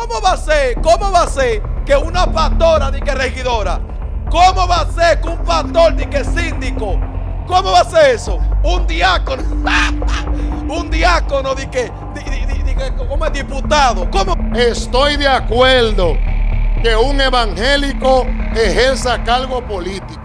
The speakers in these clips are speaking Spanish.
¿Cómo va a ser? ¿Cómo va a ser que una pastora ni que regidora? ¿Cómo va a ser que un pastor ni que síndico? ¿Cómo va a ser eso? Un diácono. Un diácono ni que como diputado. ¿Cómo? Estoy de acuerdo que un evangélico ejerza cargo político.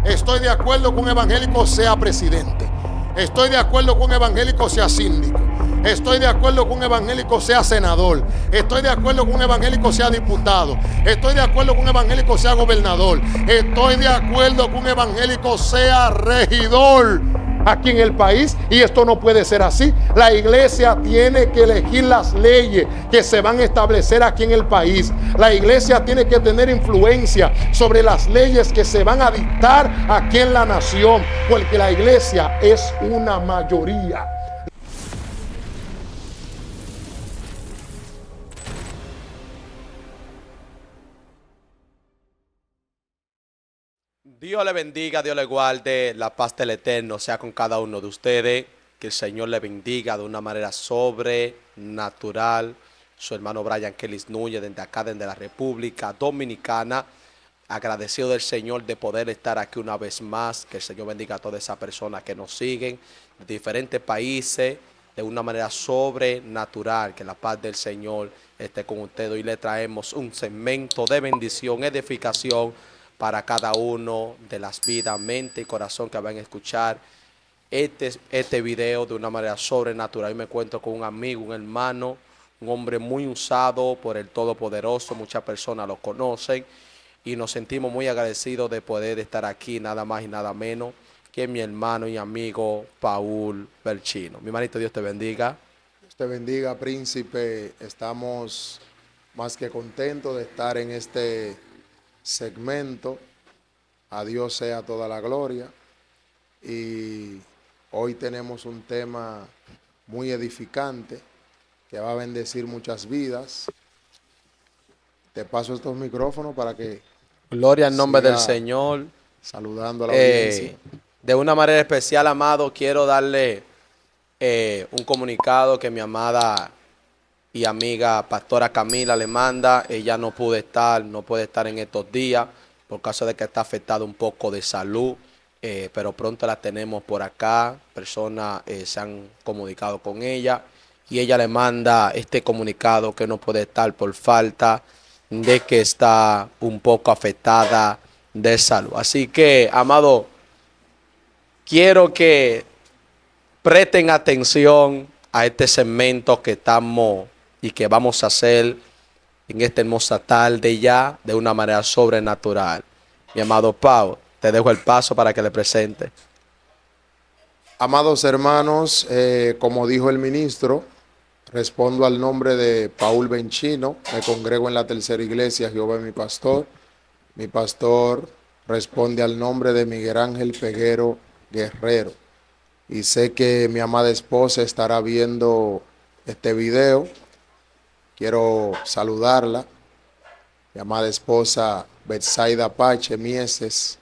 Estoy de acuerdo que un evangélico sea presidente. Estoy de acuerdo que un evangélico sea síndico. Estoy de acuerdo que un evangélico sea senador. Estoy de acuerdo que un evangélico sea diputado. Estoy de acuerdo que un evangélico sea gobernador. Estoy de acuerdo que un evangélico sea regidor aquí en el país, y esto no puede ser así. La iglesia tiene que elegir las leyes que se van a establecer aquí en el país. La iglesia tiene que tener influencia sobre las leyes que se van a dictar aquí en la nación, porque la iglesia es una mayoría. Dios le bendiga, Dios le guarde, la paz del Eterno sea con cada uno de ustedes, que el Señor le bendiga de una manera sobrenatural. Su hermano Brian Kellis Núñez, desde acá, desde la República Dominicana, agradecido del Señor de poder estar aquí una vez más. Que el Señor bendiga a todas esas personas que nos siguen de diferentes países de una manera sobrenatural. Que la paz del Señor esté con ustedes. Hoy le traemos un segmento de bendición, edificación para cada uno de las vidas, mente y corazón que van a escuchar este video de una manera sobrenatural. Hoy me encuentro con un amigo, un hermano, un hombre muy usado por el Todopoderoso. Muchas personas lo conocen y nos sentimos muy agradecidos de poder estar aquí, nada más y nada menos que mi hermano y amigo Paul Belchino. Mi hermanito, Dios te bendiga. Dios te bendiga, príncipe. Estamos más que contentos de estar en este segmento. A Dios sea toda la gloria. Y hoy tenemos un tema muy edificante que va a bendecir muchas vidas. Te paso estos micrófonos para que gloria al nombre del Señor. Saludando a la audiencia. De una manera especial, amado, quiero darle un comunicado que mi amada y amiga pastora Camila le manda. Ella no puede estar en estos días por causa de que está afectada un poco de salud, pero pronto la tenemos por acá. Personas se han comunicado con ella y ella le manda este comunicado que no puede estar por falta de que está un poco afectada de salud. Así que, amado, quiero que presten atención a este segmento que estamos y que vamos a hacer en esta hermosa tarde ya de una manera sobrenatural. Mi amado Pau, te dejo el paso para que le presente. Amados hermanos, como dijo el ministro, respondo al nombre de Paul Belchino. Me congrego en la Tercera Iglesia, Jehová es mi pastor. Mi pastor responde al nombre de Miguel Ángel Peguero Guerrero. Y sé que mi amada esposa estará viendo este video. Quiero saludarla. Mi amada esposa Betsaida Pache Mieses.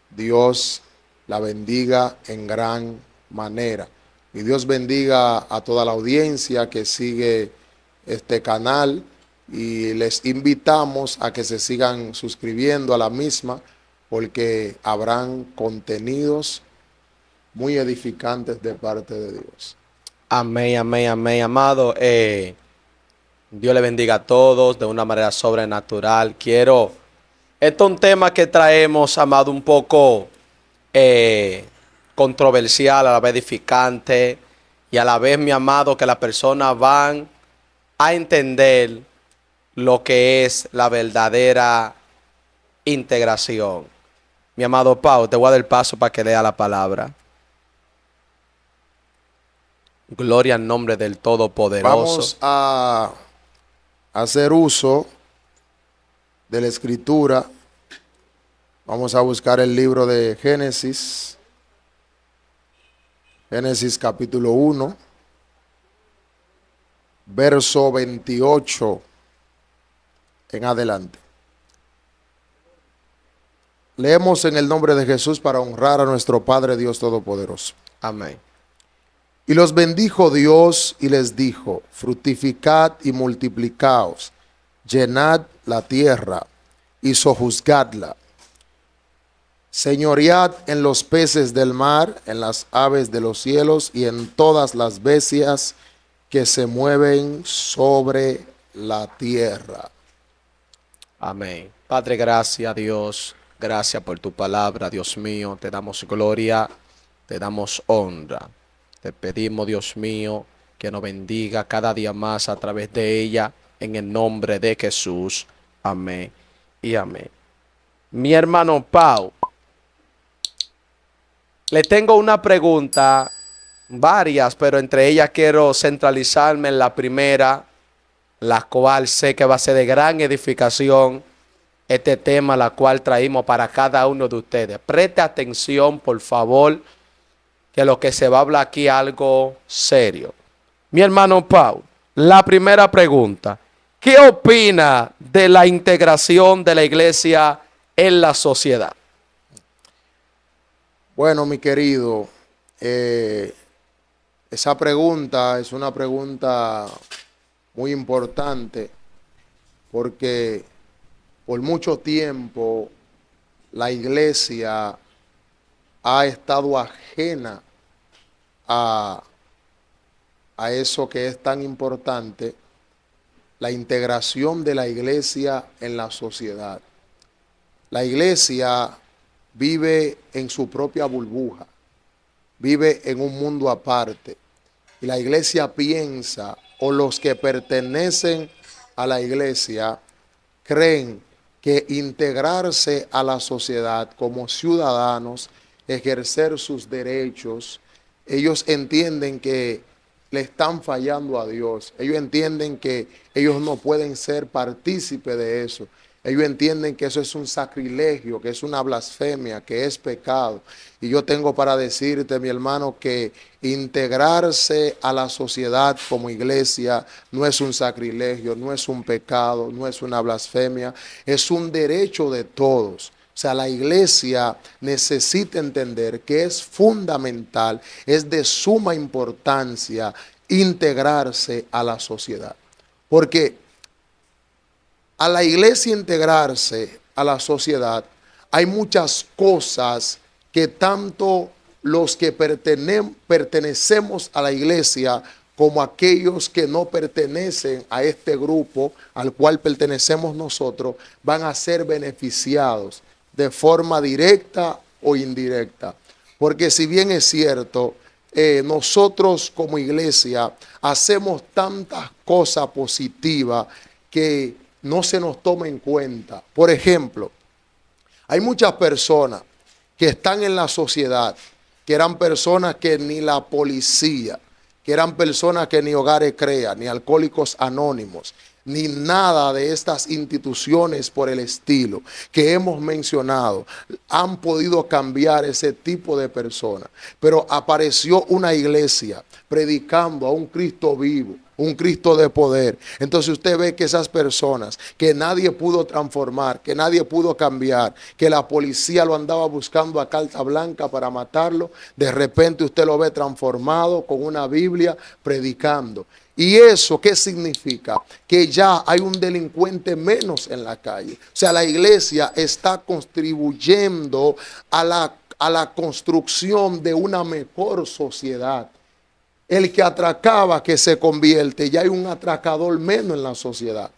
Dios la bendiga en gran manera. Y Dios bendiga a toda la audiencia que sigue este canal. Y les invitamos a que se sigan suscribiendo a la misma, porque habrán contenidos muy edificantes de parte de Dios. Amén, amén, amén, amado. Dios le bendiga a todos de una manera sobrenatural. Esto es un tema que traemos, amado, un poco controversial, a la vez edificante, y a la vez, mi amado, que las personas van a entender lo que es la verdadera integración. Mi amado Pau, te voy a dar el paso para que lea la palabra. Gloria al nombre del Todopoderoso. Vamos a hacer uso de la escritura. Vamos a buscar el libro de Génesis. Génesis capítulo 1, verso 28 en adelante. Leemos en el nombre de Jesús para honrar a nuestro Padre Dios Todopoderoso. Amén. Y los bendijo Dios y les dijo: fructificad y multiplicaos, llenad la tierra y sojuzgadla. Señoread en los peces del mar, en las aves de los cielos y en todas las bestias que se mueven sobre la tierra. Amén. Padre, gracias, Dios. Gracias por tu palabra, Dios mío. Te damos gloria, te damos honra. Te pedimos, Dios mío, que nos bendiga cada día más a través de ella, en el nombre de Jesús. Amén y amén. Mi hermano Pau, le tengo una pregunta, varias, pero entre ellas quiero centralizarme en la primera, la cual sé que va a ser de gran edificación. Este tema, la cual traímos para cada uno de ustedes. Preste atención, por favor, que lo que se va a hablar aquí es algo serio. Mi hermano Pau, la primera pregunta. ¿Qué opina de la integración de la iglesia en la sociedad? Bueno, mi querido, esa pregunta es una pregunta muy importante porque por mucho tiempo la iglesia ha estado ajena a, a eso que es tan importante, la integración de la iglesia en la sociedad. La iglesia vive en su propia burbuja, vive en un mundo aparte. Y la iglesia piensa, o los que pertenecen a la iglesia, creen que integrarse a la sociedad como ciudadanos, ejercer sus derechos, ellos entienden que le están fallando a Dios. Ellos entienden que ellos no pueden ser partícipe de eso. Ellos entienden que eso es un sacrilegio, que es una blasfemia, que es pecado. Y yo tengo para decirte, mi hermano, que integrarse a la sociedad como iglesia no es un sacrilegio, no es un pecado, no es una blasfemia, es un derecho de todos. O sea, la iglesia necesita entender que es fundamental, es de suma importancia integrarse a la sociedad. Porque a la iglesia integrarse a la sociedad, hay muchas cosas que tanto los que pertenecemos a la iglesia como aquellos que no pertenecen a este grupo al cual pertenecemos nosotros, van a ser beneficiados de forma directa o indirecta. Porque si bien es cierto, nosotros como iglesia hacemos tantas cosas positivas que no se nos toma en cuenta. Por ejemplo, hay muchas personas que están en la sociedad, que eran personas que ni la policía, que eran personas que ni Hogares Crea, ni Alcohólicos Anónimos, ni nada de estas instituciones por el estilo que hemos mencionado han podido cambiar ese tipo de personas. Pero apareció una iglesia predicando a un Cristo vivo, un Cristo de poder. Entonces usted ve que esas personas que nadie pudo transformar, que nadie pudo cambiar, que la policía lo andaba buscando a carta blanca para matarlo, de repente usted lo ve transformado con una Biblia predicando. ¿Y eso qué significa? Que ya hay un delincuente menos en la calle. O sea, la iglesia está contribuyendo a la construcción de una mejor sociedad. El que atracaba que se convierte, ya hay un atracador menos en la sociedad.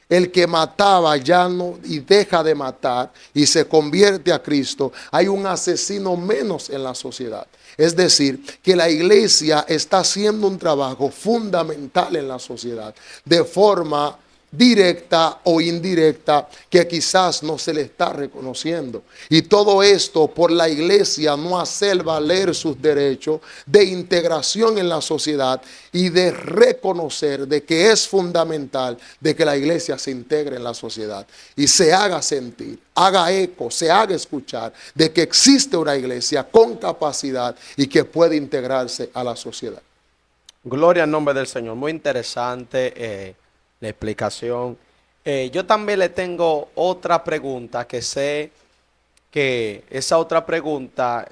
El que mataba ya no y deja de matar y se convierte a Cristo, hay un asesino menos en la sociedad. Es decir, que la iglesia está haciendo un trabajo fundamental en la sociedad, de forma directa o indirecta, que quizás no se le está reconociendo. Y todo esto por la iglesia no hacer valer sus derechos de integración en la sociedad y de reconocer de que es fundamental de que la iglesia se integre en la sociedad y se haga sentir, haga eco, se haga escuchar de que existe una iglesia con capacidad y que puede integrarse a la sociedad. Gloria al nombre del Señor. Muy interesante la explicación. Yo también le tengo otra pregunta que sé que esa otra pregunta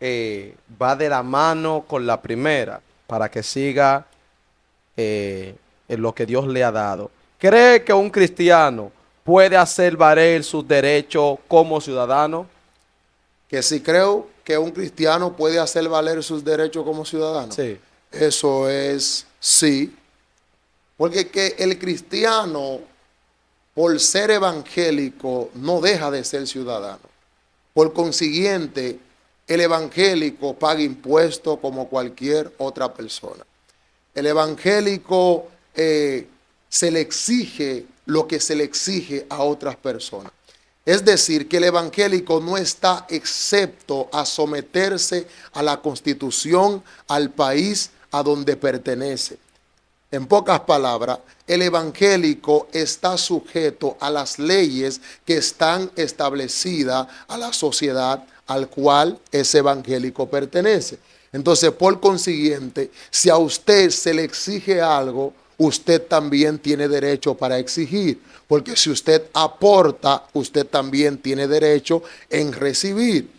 va de la mano con la primera para que siga en lo que Dios le ha dado. ¿Cree que un cristiano puede hacer valer sus derechos como ciudadano? Que si creo que un cristiano puede hacer valer sus derechos como ciudadano. Sí. Eso es sí. Porque que el cristiano, por ser evangélico, no deja de ser ciudadano. Por consiguiente, el evangélico paga impuestos como cualquier otra persona. El evangélico se le exige lo que se le exige a otras personas. Es decir, que el evangélico no está excepto a someterse a la constitución, al país a donde pertenece. En pocas palabras, el evangélico está sujeto a las leyes que están establecidas a la sociedad al cual ese evangélico pertenece. Entonces, por consiguiente, si a usted se le exige algo, usted también tiene derecho para exigir. Porque si usted aporta, usted también tiene derecho en recibir.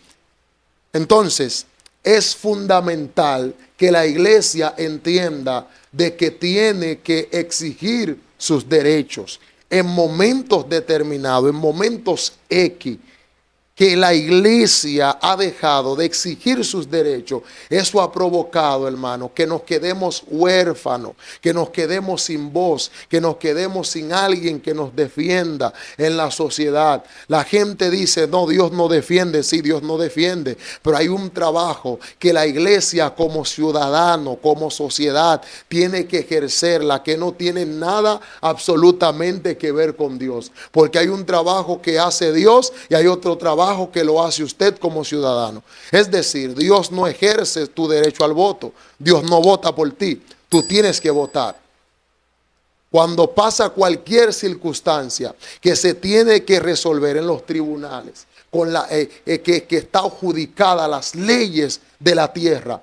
Entonces, es fundamental que la iglesia entienda de que tiene que exigir sus derechos en momentos determinados, en momentos X, que la iglesia ha dejado de exigir sus derechos. Eso ha provocado, hermano, que nos quedemos huérfanos, que nos quedemos sin voz, que nos quedemos sin alguien que nos defienda en la sociedad. La gente dice, no, Dios no defiende. Sí, Dios no defiende, pero hay un trabajo que la iglesia como ciudadano, como sociedad, tiene que ejercerla, que no tiene nada absolutamente que ver con Dios, porque hay un trabajo que hace Dios y hay otro trabajo que lo hace usted como ciudadano. Es decir, Dios no ejerce tu derecho al voto. Dios no vota por ti. Tú tienes que votar. Cuando pasa cualquier circunstancia que se tiene que resolver en los tribunales, con que está adjudicada a las leyes de la tierra,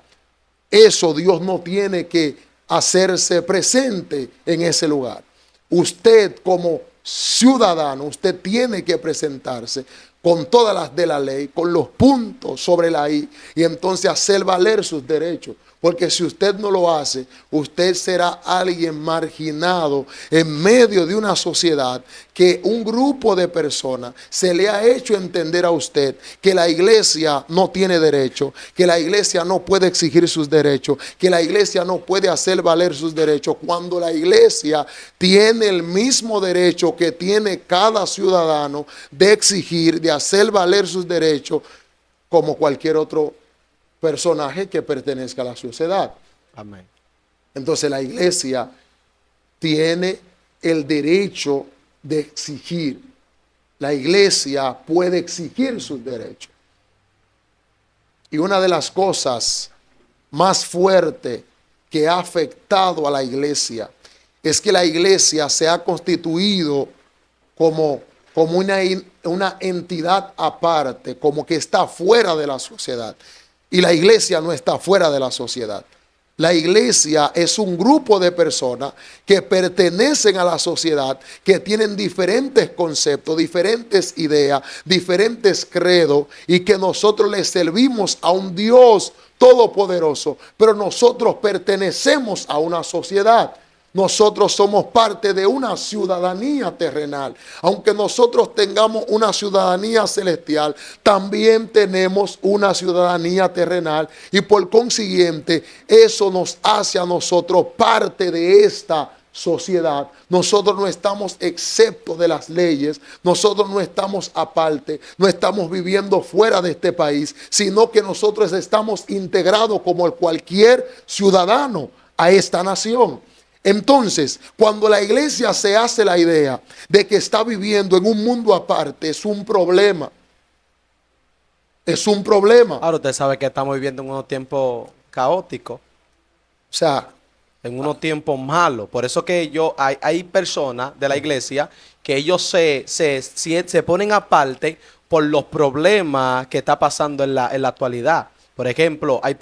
eso Dios no tiene que hacerse presente en ese lugar. Usted como ciudadano, usted tiene que presentarse con todas las de la ley, con los puntos sobre la I, y entonces hacer valer sus derechos. Porque si usted no lo hace, usted será alguien marginado en medio de una sociedad que un grupo de personas se le ha hecho entender a usted que la iglesia no tiene derecho, que la iglesia no puede exigir sus derechos, que la iglesia no puede hacer valer sus derechos, cuando la iglesia tiene el mismo derecho que tiene cada ciudadano de exigir, de hacer valer sus derechos como cualquier otro personaje que pertenezca a la sociedad. Amén. Entonces la iglesia tiene el derecho de exigir. La iglesia puede exigir sus derechos. Y una de las cosas más fuertes que ha afectado a la iglesia es que la iglesia se ha constituido como una entidad aparte, como que está fuera de la sociedad. Y la iglesia no está fuera de la sociedad. La iglesia es un grupo de personas que pertenecen a la sociedad, que tienen diferentes conceptos, diferentes ideas, diferentes credos, y que nosotros le servimos a un Dios todopoderoso, pero nosotros pertenecemos a una sociedad. Nosotros somos parte de una ciudadanía terrenal. Aunque nosotros tengamos una ciudadanía celestial, también tenemos una ciudadanía terrenal. Y por consiguiente, eso nos hace a nosotros parte de esta sociedad. Nosotros no estamos exceptos de las leyes. Nosotros no estamos aparte. No estamos viviendo fuera de este país, sino que nosotros estamos integrados como cualquier ciudadano a esta nación. Entonces, cuando la iglesia se hace la idea de que está viviendo en un mundo aparte, es un problema. Es un problema. Ahora usted sabe que estamos viviendo en unos tiempos caóticos, O sea, en unos tiempos malos. Por eso que hay personas de la iglesia que ellos se ponen aparte por los problemas que está pasando en la actualidad. Por ejemplo, hay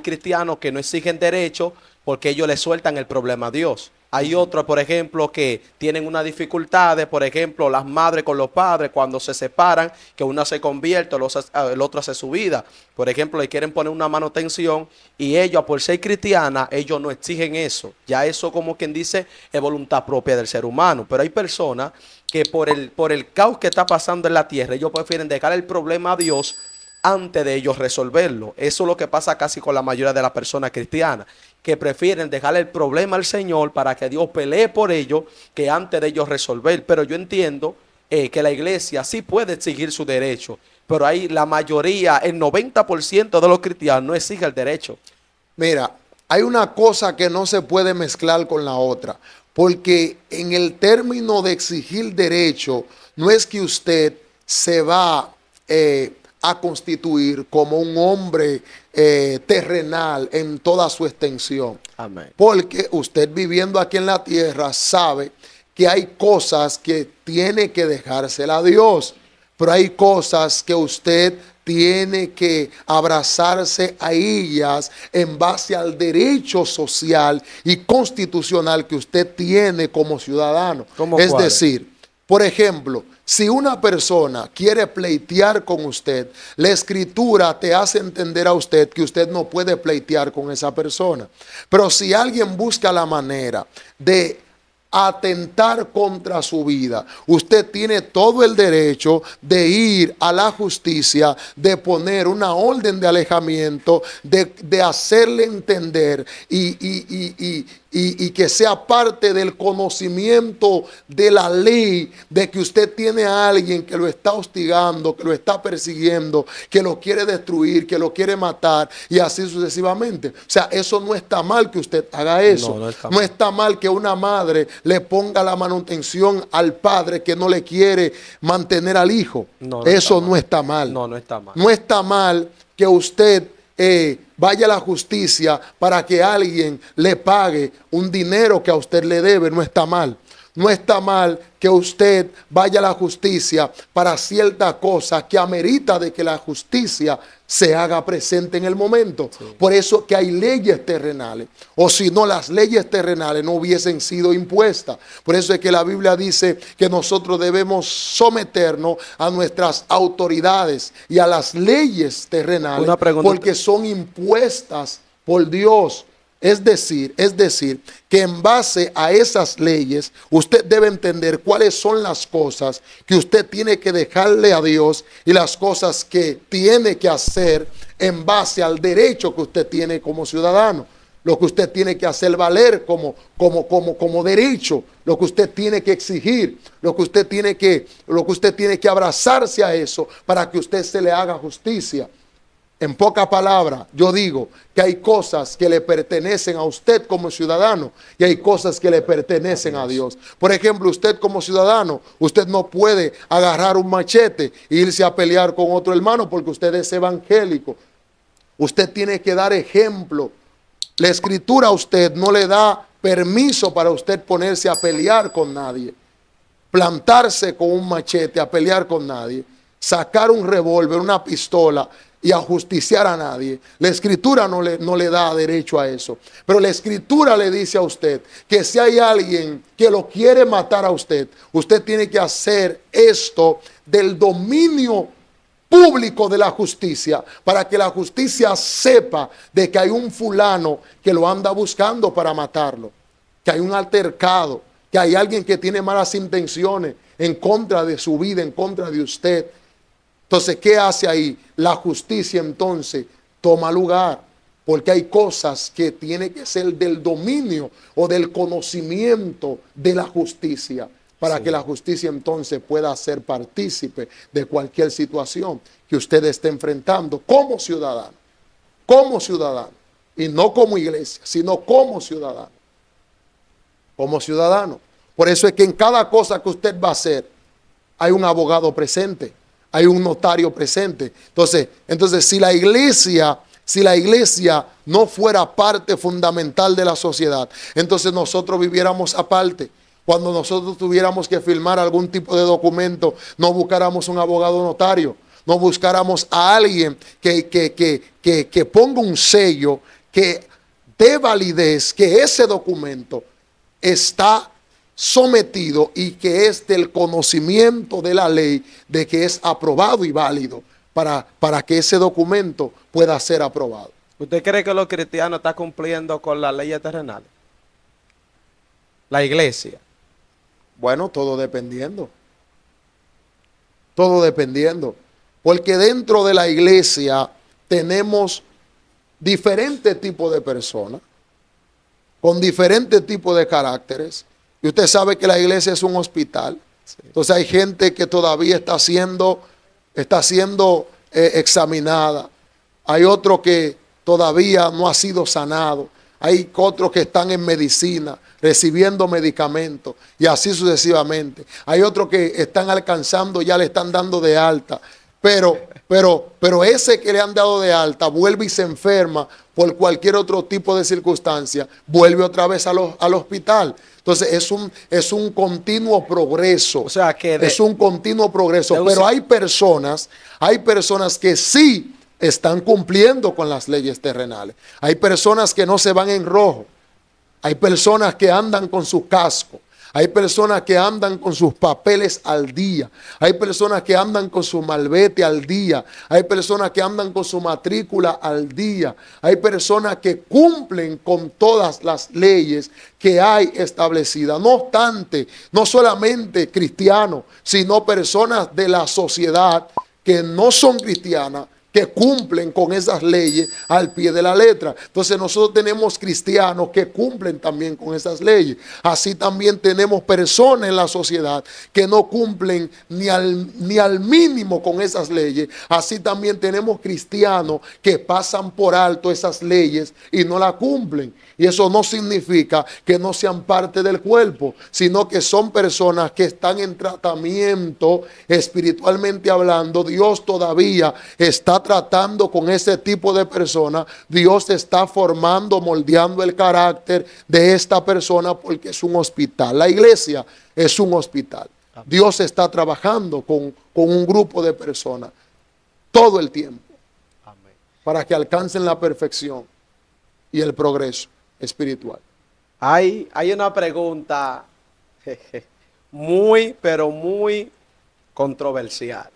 cristianos que no exigen derechos porque ellos le sueltan el problema a Dios. Hay otros, por ejemplo, que tienen unas dificultades, por ejemplo, las madres con los padres cuando se separan, que una se convierte, el otro hace su vida. Por ejemplo, le quieren poner una manutención y ellos, por ser cristianas, ellos no exigen eso. Ya eso, como quien dice, es voluntad propia del ser humano. Pero hay personas que por el caos que está pasando en la tierra, ellos prefieren dejar el problema a Dios antes de ellos resolverlo. Eso es lo que pasa casi con la mayoría de las personas cristianas, que prefieren dejarle el problema al Señor para que Dios pelee por ellos que antes de ellos resolver. Pero yo entiendo que la iglesia sí puede exigir su derecho, pero ahí la mayoría, el 90% de los cristianos no exige el derecho. Mira, hay una cosa que no se puede mezclar con la otra, porque en el término de exigir derecho, no es que usted se va a constituir como un hombre terrenal en toda su extensión. Amén. Porque usted viviendo aquí en la tierra sabe que hay cosas que tiene que dejársela a Dios, pero hay cosas que usted tiene que abrazarse a ellas en base al derecho social y constitucional que usted tiene como ciudadano. ¿Cómo Es cuáles? decir, por ejemplo, si una persona quiere pleitear con usted, la escritura te hace entender a usted que usted no puede pleitear con esa persona. Pero si alguien busca la manera de atentar contra su vida, usted tiene todo el derecho de ir a la justicia, de poner una orden de alejamiento, de hacerle entender y que sea parte del conocimiento de la ley, de que usted tiene a alguien que lo está hostigando, que lo está persiguiendo, que lo quiere destruir, que lo quiere matar y así sucesivamente. O sea, eso no está mal que usted haga eso. No está mal que una madre le ponga la manutención al padre que no le quiere mantener al hijo. Eso no está mal. No está mal. No está mal que usted vaya a la justicia para que alguien le pague un dinero que a usted le debe. No está mal. No está mal que usted vaya a la justicia para cierta cosa que amerita de que la justicia se haga presente en el momento. Sí. Por eso que hay leyes terrenales, o si no, las leyes terrenales no hubiesen sido impuestas. Por eso es que la Biblia dice que nosotros debemos someternos a nuestras autoridades y a las leyes terrenales, porque son impuestas por Dios. Es decir, que en base a esas leyes, usted debe entender cuáles son las cosas que usted tiene que dejarle a Dios y las cosas que tiene que hacer en base al derecho que usted tiene como ciudadano. Lo que usted tiene que hacer valer como derecho, lo que usted tiene que exigir, lo que usted tiene que abrazarse a eso para que usted se le haga justicia. En pocas palabras, yo digo que hay cosas que le pertenecen a usted como ciudadano y hay cosas que le pertenecen a Dios. Por ejemplo, usted como ciudadano, usted no puede agarrar un machete e irse a pelear con otro hermano porque usted es evangélico. Usted tiene que dar ejemplo. La escritura a usted no le da permiso para usted ponerse a pelear con nadie, plantarse con un machete a pelear con nadie, sacar un revólver, una pistola y ajusticiar a nadie. La escritura no le da derecho a eso. Pero la escritura le dice a usted que si hay alguien que lo quiere matar a usted, usted tiene que hacer esto del dominio público de la justicia, para que la justicia sepa de que hay un fulano que lo anda buscando para matarlo, que hay un altercado, que hay alguien que tiene malas intenciones en contra de su vida, en contra de usted. Entonces, ¿qué hace ahí? La justicia entonces toma lugar, porque hay cosas que tienen que ser del dominio o del conocimiento de la justicia, para que la justicia entonces pueda ser partícipe de cualquier situación que usted esté enfrentando como ciudadano, y no como iglesia, sino como ciudadano. Como ciudadano. Por eso es que en cada cosa que usted va a hacer, hay un abogado presente, hay un notario presente. Entonces si la iglesia no fuera parte fundamental de la sociedad, entonces nosotros viviéramos aparte. Cuando nosotros tuviéramos que firmar algún tipo de documento, no buscáramos un abogado notario, no buscáramos a alguien que ponga un sello, que dé validez, que ese documento está sometido y que es del conocimiento de la ley, de que es aprobado y válido para que ese documento pueda ser aprobado. ¿Usted cree que los cristianos están cumpliendo con las leyes terrenales? La iglesia. Bueno, todo dependiendo. Todo dependiendo. Porque dentro de la iglesia tenemos diferentes tipos de personas, con diferentes tipos de caracteres. Y usted sabe que la iglesia es un hospital. Sí. Entonces hay gente que todavía está siendo examinada. Hay otro que todavía no ha sido sanado. Hay otros que están en medicina, recibiendo medicamentos y así sucesivamente. Hay otros que están alcanzando, ya le están dando de alta. Pero ese que le han dado de alta vuelve y se enferma por cualquier otro tipo de circunstancia, vuelve otra vez al hospital. Entonces es un continuo progreso. O sea que es un continuo progreso. Pero hay personas que sí están cumpliendo con las leyes terrenales. Hay personas que no se van en rojo. Hay personas que andan con su casco. Hay personas que andan con sus papeles al día. Hay personas que andan con su malvete al día. Hay personas que andan con su matrícula al día. Hay personas que cumplen con todas las leyes que hay establecidas. No obstante, no solamente cristianos, sino personas de la sociedad que no son cristianas, que cumplen con esas leyes al pie de la letra. Entonces nosotros tenemos cristianos que cumplen también con esas leyes. Así también tenemos personas en la sociedad que no cumplen ni al mínimo con esas leyes. Así también tenemos cristianos que pasan por alto esas leyes y no las cumplen. Y eso no significa que no sean parte del cuerpo, sino que son personas que están en tratamiento espiritualmente hablando. Dios todavía está tratando con ese tipo de personas. Dios está formando, moldeando el carácter de esta persona porque es un hospital. La iglesia es un hospital. Dios está trabajando con un grupo de personas todo el tiempo para que alcancen la perfección y el progreso espiritual. Hay una pregunta muy, pero muy controversial.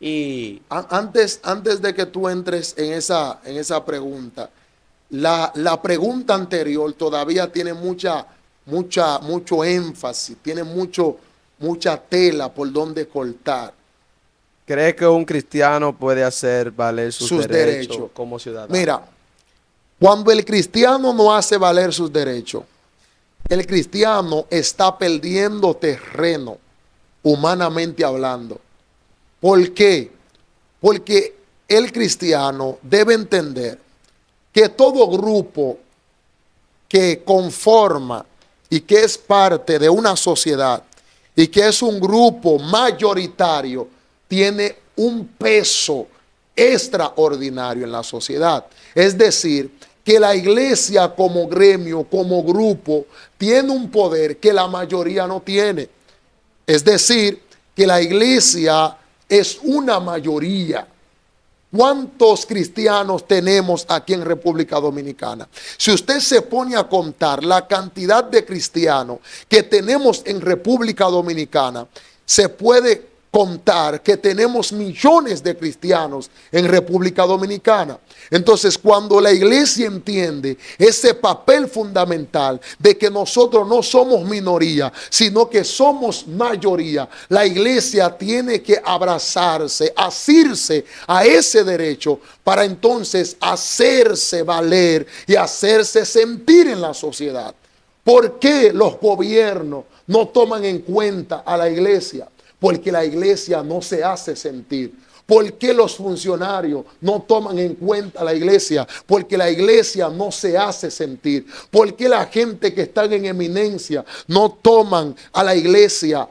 Y antes de que tú entres en esa pregunta, la pregunta anterior todavía tiene mucho énfasis, tiene mucha tela por donde cortar. ¿cree que un cristiano puede hacer valer sus derechos como ciudadano? Mira, cuando el cristiano no hace valer sus derechos, el cristiano está perdiendo terreno, humanamente hablando. ¿Por qué? Porque el cristiano debe entender que todo grupo que conforma y que es parte de una sociedad y que es un grupo mayoritario tiene un peso extraordinario en la sociedad. Es decir, que la iglesia como gremio, como grupo, tiene un poder que la mayoría no tiene. Es decir, que la iglesia es una mayoría. ¿Cuántos cristianos tenemos aquí en República Dominicana? Si usted se pone a contar la cantidad de cristianos que tenemos en República Dominicana, se puede contar que tenemos millones de cristianos en República Dominicana. Entonces, cuando la iglesia entiende ese papel fundamental de que nosotros no somos minoría, sino que somos mayoría, la iglesia tiene que abrazarse, asirse a ese derecho para entonces hacerse valer y hacerse sentir en la sociedad. ¿Por qué los gobiernos no toman en cuenta a la iglesia? Porque la iglesia no se hace sentir. ¿Por qué los funcionarios no toman en cuenta a la iglesia? Porque la iglesia no se hace sentir. ¿Por qué la gente que está en eminencia no toman a la iglesia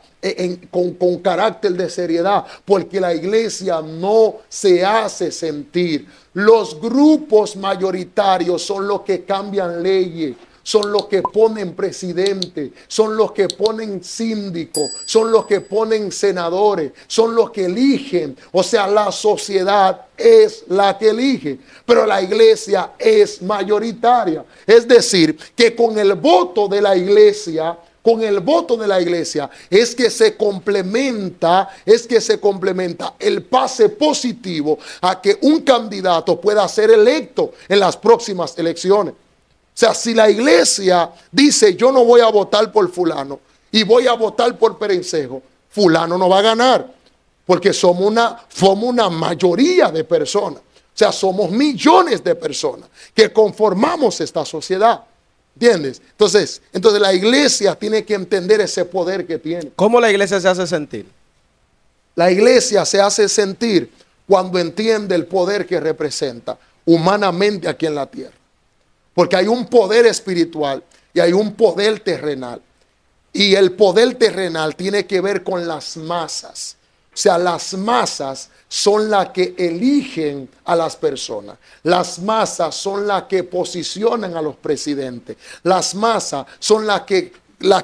con carácter de seriedad? Porque la iglesia no se hace sentir. Los grupos mayoritarios son los que cambian leyes. son los que ponen presidente, son los que ponen síndico, son los que ponen senadores, son los que eligen. O sea, la sociedad es la que elige, pero la iglesia es mayoritaria. Es decir, que con el voto de la iglesia, es que se complementa el pase positivo a que un candidato pueda ser electo en las próximas elecciones. O sea, si la iglesia dice yo no voy a votar por fulano y voy a votar por Perencejo, fulano no va a ganar, porque somos una mayoría de personas. O sea, somos millones de personas que conformamos esta sociedad. ¿Entiendes? Entonces la iglesia tiene que entender ese poder que tiene. ¿Cómo la iglesia se hace sentir? La iglesia se hace sentir cuando entiende el poder que representa humanamente aquí en la tierra. Porque hay un poder espiritual y hay un poder terrenal. Y el poder terrenal tiene que ver con las masas. O sea, las masas son las que eligen a las personas. Las masas son las que posicionan a los presidentes. Las masas son las que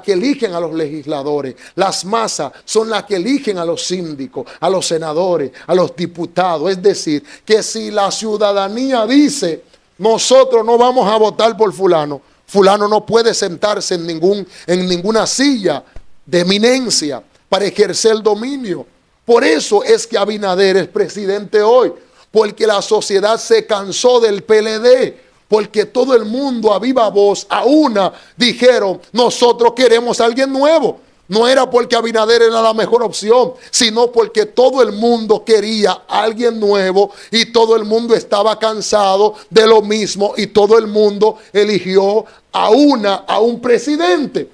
eligen a los legisladores. Las masas son las que eligen a los síndicos, a los senadores, a los diputados. Es decir, que si la ciudadanía dice, nosotros no vamos a votar por fulano, fulano no puede sentarse en ninguna silla de eminencia para ejercer dominio. Por eso es que Abinader es presidente hoy, porque la sociedad se cansó del PLD, porque todo el mundo a viva voz, a una, dijeron, nosotros queremos a alguien nuevo. No era porque Abinader era la mejor opción, sino porque todo el mundo quería a alguien nuevo y todo el mundo estaba cansado de lo mismo y todo el mundo eligió a un presidente.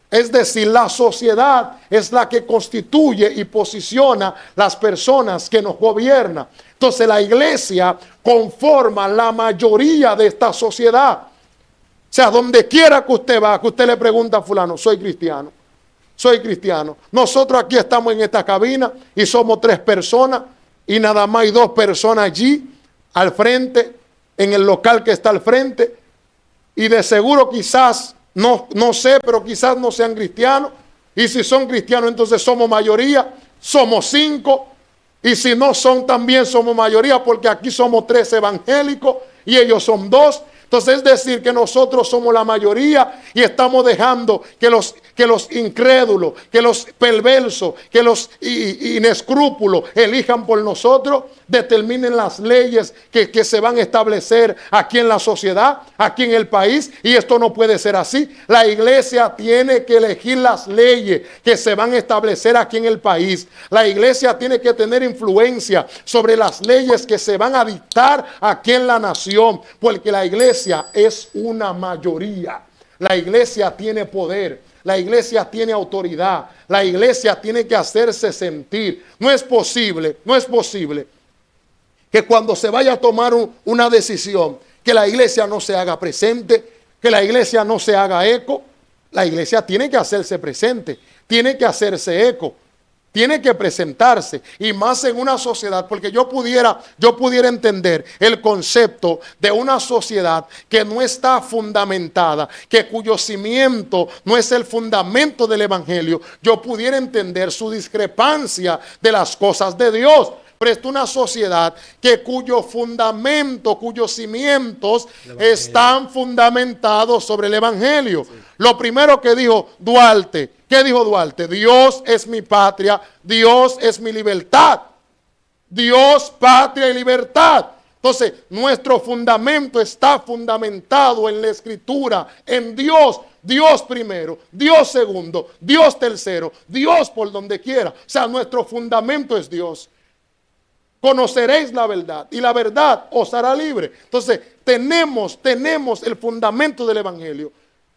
Es decir, la sociedad es la que constituye y posiciona las personas que nos gobiernan. Entonces la iglesia conforma la mayoría de esta sociedad. O sea, donde quiera que usted va, que usted le pregunta a fulano, soy cristiano. Nosotros aquí estamos en esta cabina y somos 3 personas y nada más hay 2 personas allí al frente, en el local que está al frente. Y de seguro quizás... No sé, pero quizás no sean cristianos. Y si son cristianos, entonces somos mayoría. Somos 5. Y si no son, también somos mayoría, porque aquí somos 3 evangélicos y ellos son 2. Entonces es decir que nosotros somos la mayoría y estamos dejando que los incrédulos, que los perversos, que los inescrúpulos elijan por nosotros, determinen las leyes que se van a establecer aquí en la sociedad, aquí en el país, y esto no puede ser así. La iglesia tiene que elegir las leyes que se van a establecer aquí en el país. La iglesia tiene que tener influencia sobre las leyes que se van a dictar aquí en la nación, porque la iglesia es una mayoría. La iglesia tiene poder. La iglesia tiene autoridad. La iglesia tiene que hacerse sentir. No es posible que cuando se vaya a tomar una decisión, que la iglesia no se haga presente, que la iglesia no se haga eco. La iglesia tiene que hacerse presente, tiene que hacerse eco, tiene que presentarse, y más en una sociedad, porque yo pudiera entender el concepto de una sociedad que no está fundamentada, que cuyo cimiento no es el fundamento del evangelio. Yo pudiera entender su discrepancia de las cosas de Dios. Pero es una sociedad cuyo fundamento, cuyos cimientos están fundamentados sobre el evangelio. Sí. Lo primero que dijo Duarte, ¿qué dijo Duarte? Dios es mi patria, Dios es mi libertad. Dios, patria y libertad. Entonces, nuestro fundamento está fundamentado en la Escritura, en Dios. Dios primero, Dios segundo, Dios tercero, Dios por donde quiera. O sea, nuestro fundamento es Dios. Conoceréis la verdad y la verdad os hará libre. Entonces, tenemos el fundamento del evangelio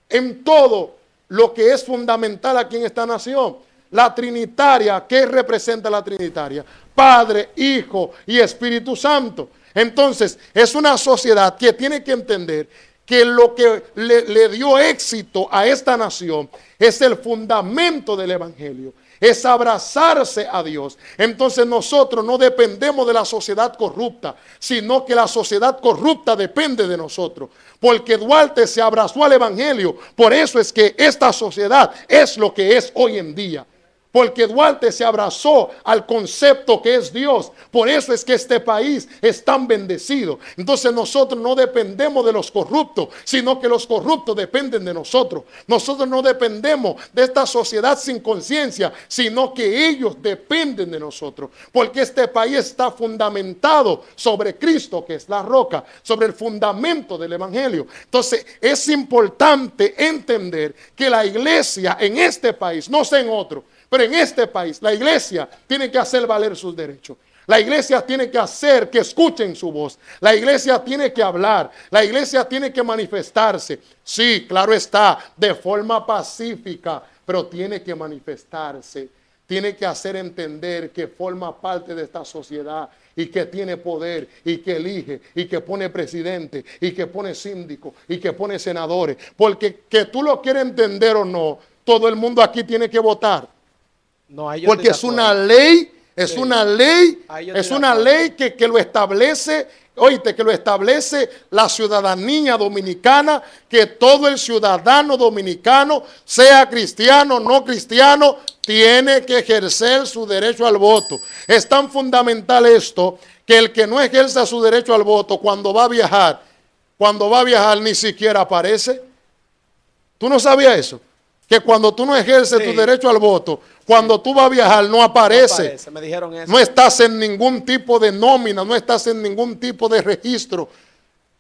en todo lo que es fundamental aquí en esta nación. La trinitaria, ¿qué representa la trinitaria? Padre, Hijo y Espíritu Santo. Entonces, es una sociedad que tiene que entender que lo que le dio éxito a esta nación es el fundamento del evangelio, es abrazarse a Dios. Entonces nosotros no dependemos de la sociedad corrupta, sino que la sociedad corrupta depende de nosotros. Porque Duarte se abrazó al evangelio, por eso es que esta sociedad es lo que es hoy en día. Porque Duarte se abrazó al concepto que es Dios. Por eso es que este país es tan bendecido. Entonces nosotros no dependemos de los corruptos, sino que los corruptos dependen de nosotros. Nosotros no dependemos de esta sociedad sin conciencia, sino que ellos dependen de nosotros. Porque este país está fundamentado sobre Cristo, que es la roca, sobre el fundamento del evangelio. Entonces es importante entender que la iglesia en este país, no sé en otro, pero en este país, la iglesia tiene que hacer valer sus derechos. La iglesia tiene que hacer que escuchen su voz. La iglesia tiene que hablar. La iglesia tiene que manifestarse. Sí, claro está, de forma pacífica, pero tiene que manifestarse. Tiene que hacer entender que forma parte de esta sociedad y que tiene poder y que elige y que pone presidente y que pone síndico y que pone senadores. Porque que tú lo quieras entender o no, todo el mundo aquí tiene que votar. No, ahí yo Porque estoy es de una acuerdo. ley, es Sí. una ley, Ahí yo es estoy de una acuerdo. ley que lo establece, oíste, que lo establece la ciudadanía dominicana, que todo el ciudadano dominicano, sea cristiano o no cristiano, tiene que ejercer su derecho al voto. Es tan fundamental esto, que el que no ejerza su derecho al voto, cuando va a viajar ni siquiera aparece. ¿Tú no sabías eso? Que cuando tú no ejerces Sí. tu derecho al voto, cuando tú vas a viajar no aparece. No aparece, me dijeron eso. No estás en ningún tipo de nómina, no estás en ningún tipo de registro,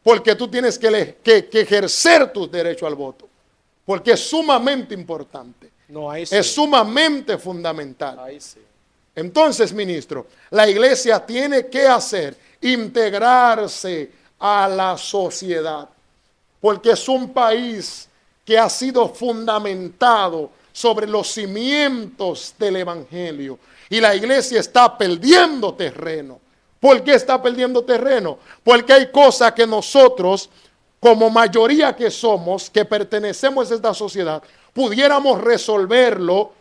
porque tú tienes que ejercer tu derecho al voto, porque es sumamente importante, No, ahí sí. es sumamente fundamental. Ahí sí. Entonces, ministro, la iglesia tiene que hacer, integrarse a la sociedad, porque es un país que ha sido fundamentado sobre los cimientos del evangelio. Y la iglesia está perdiendo terreno. ¿Por qué está perdiendo terreno? Porque hay cosas que nosotros, como mayoría que somos, que pertenecemos a esta sociedad, pudiéramos resolverlo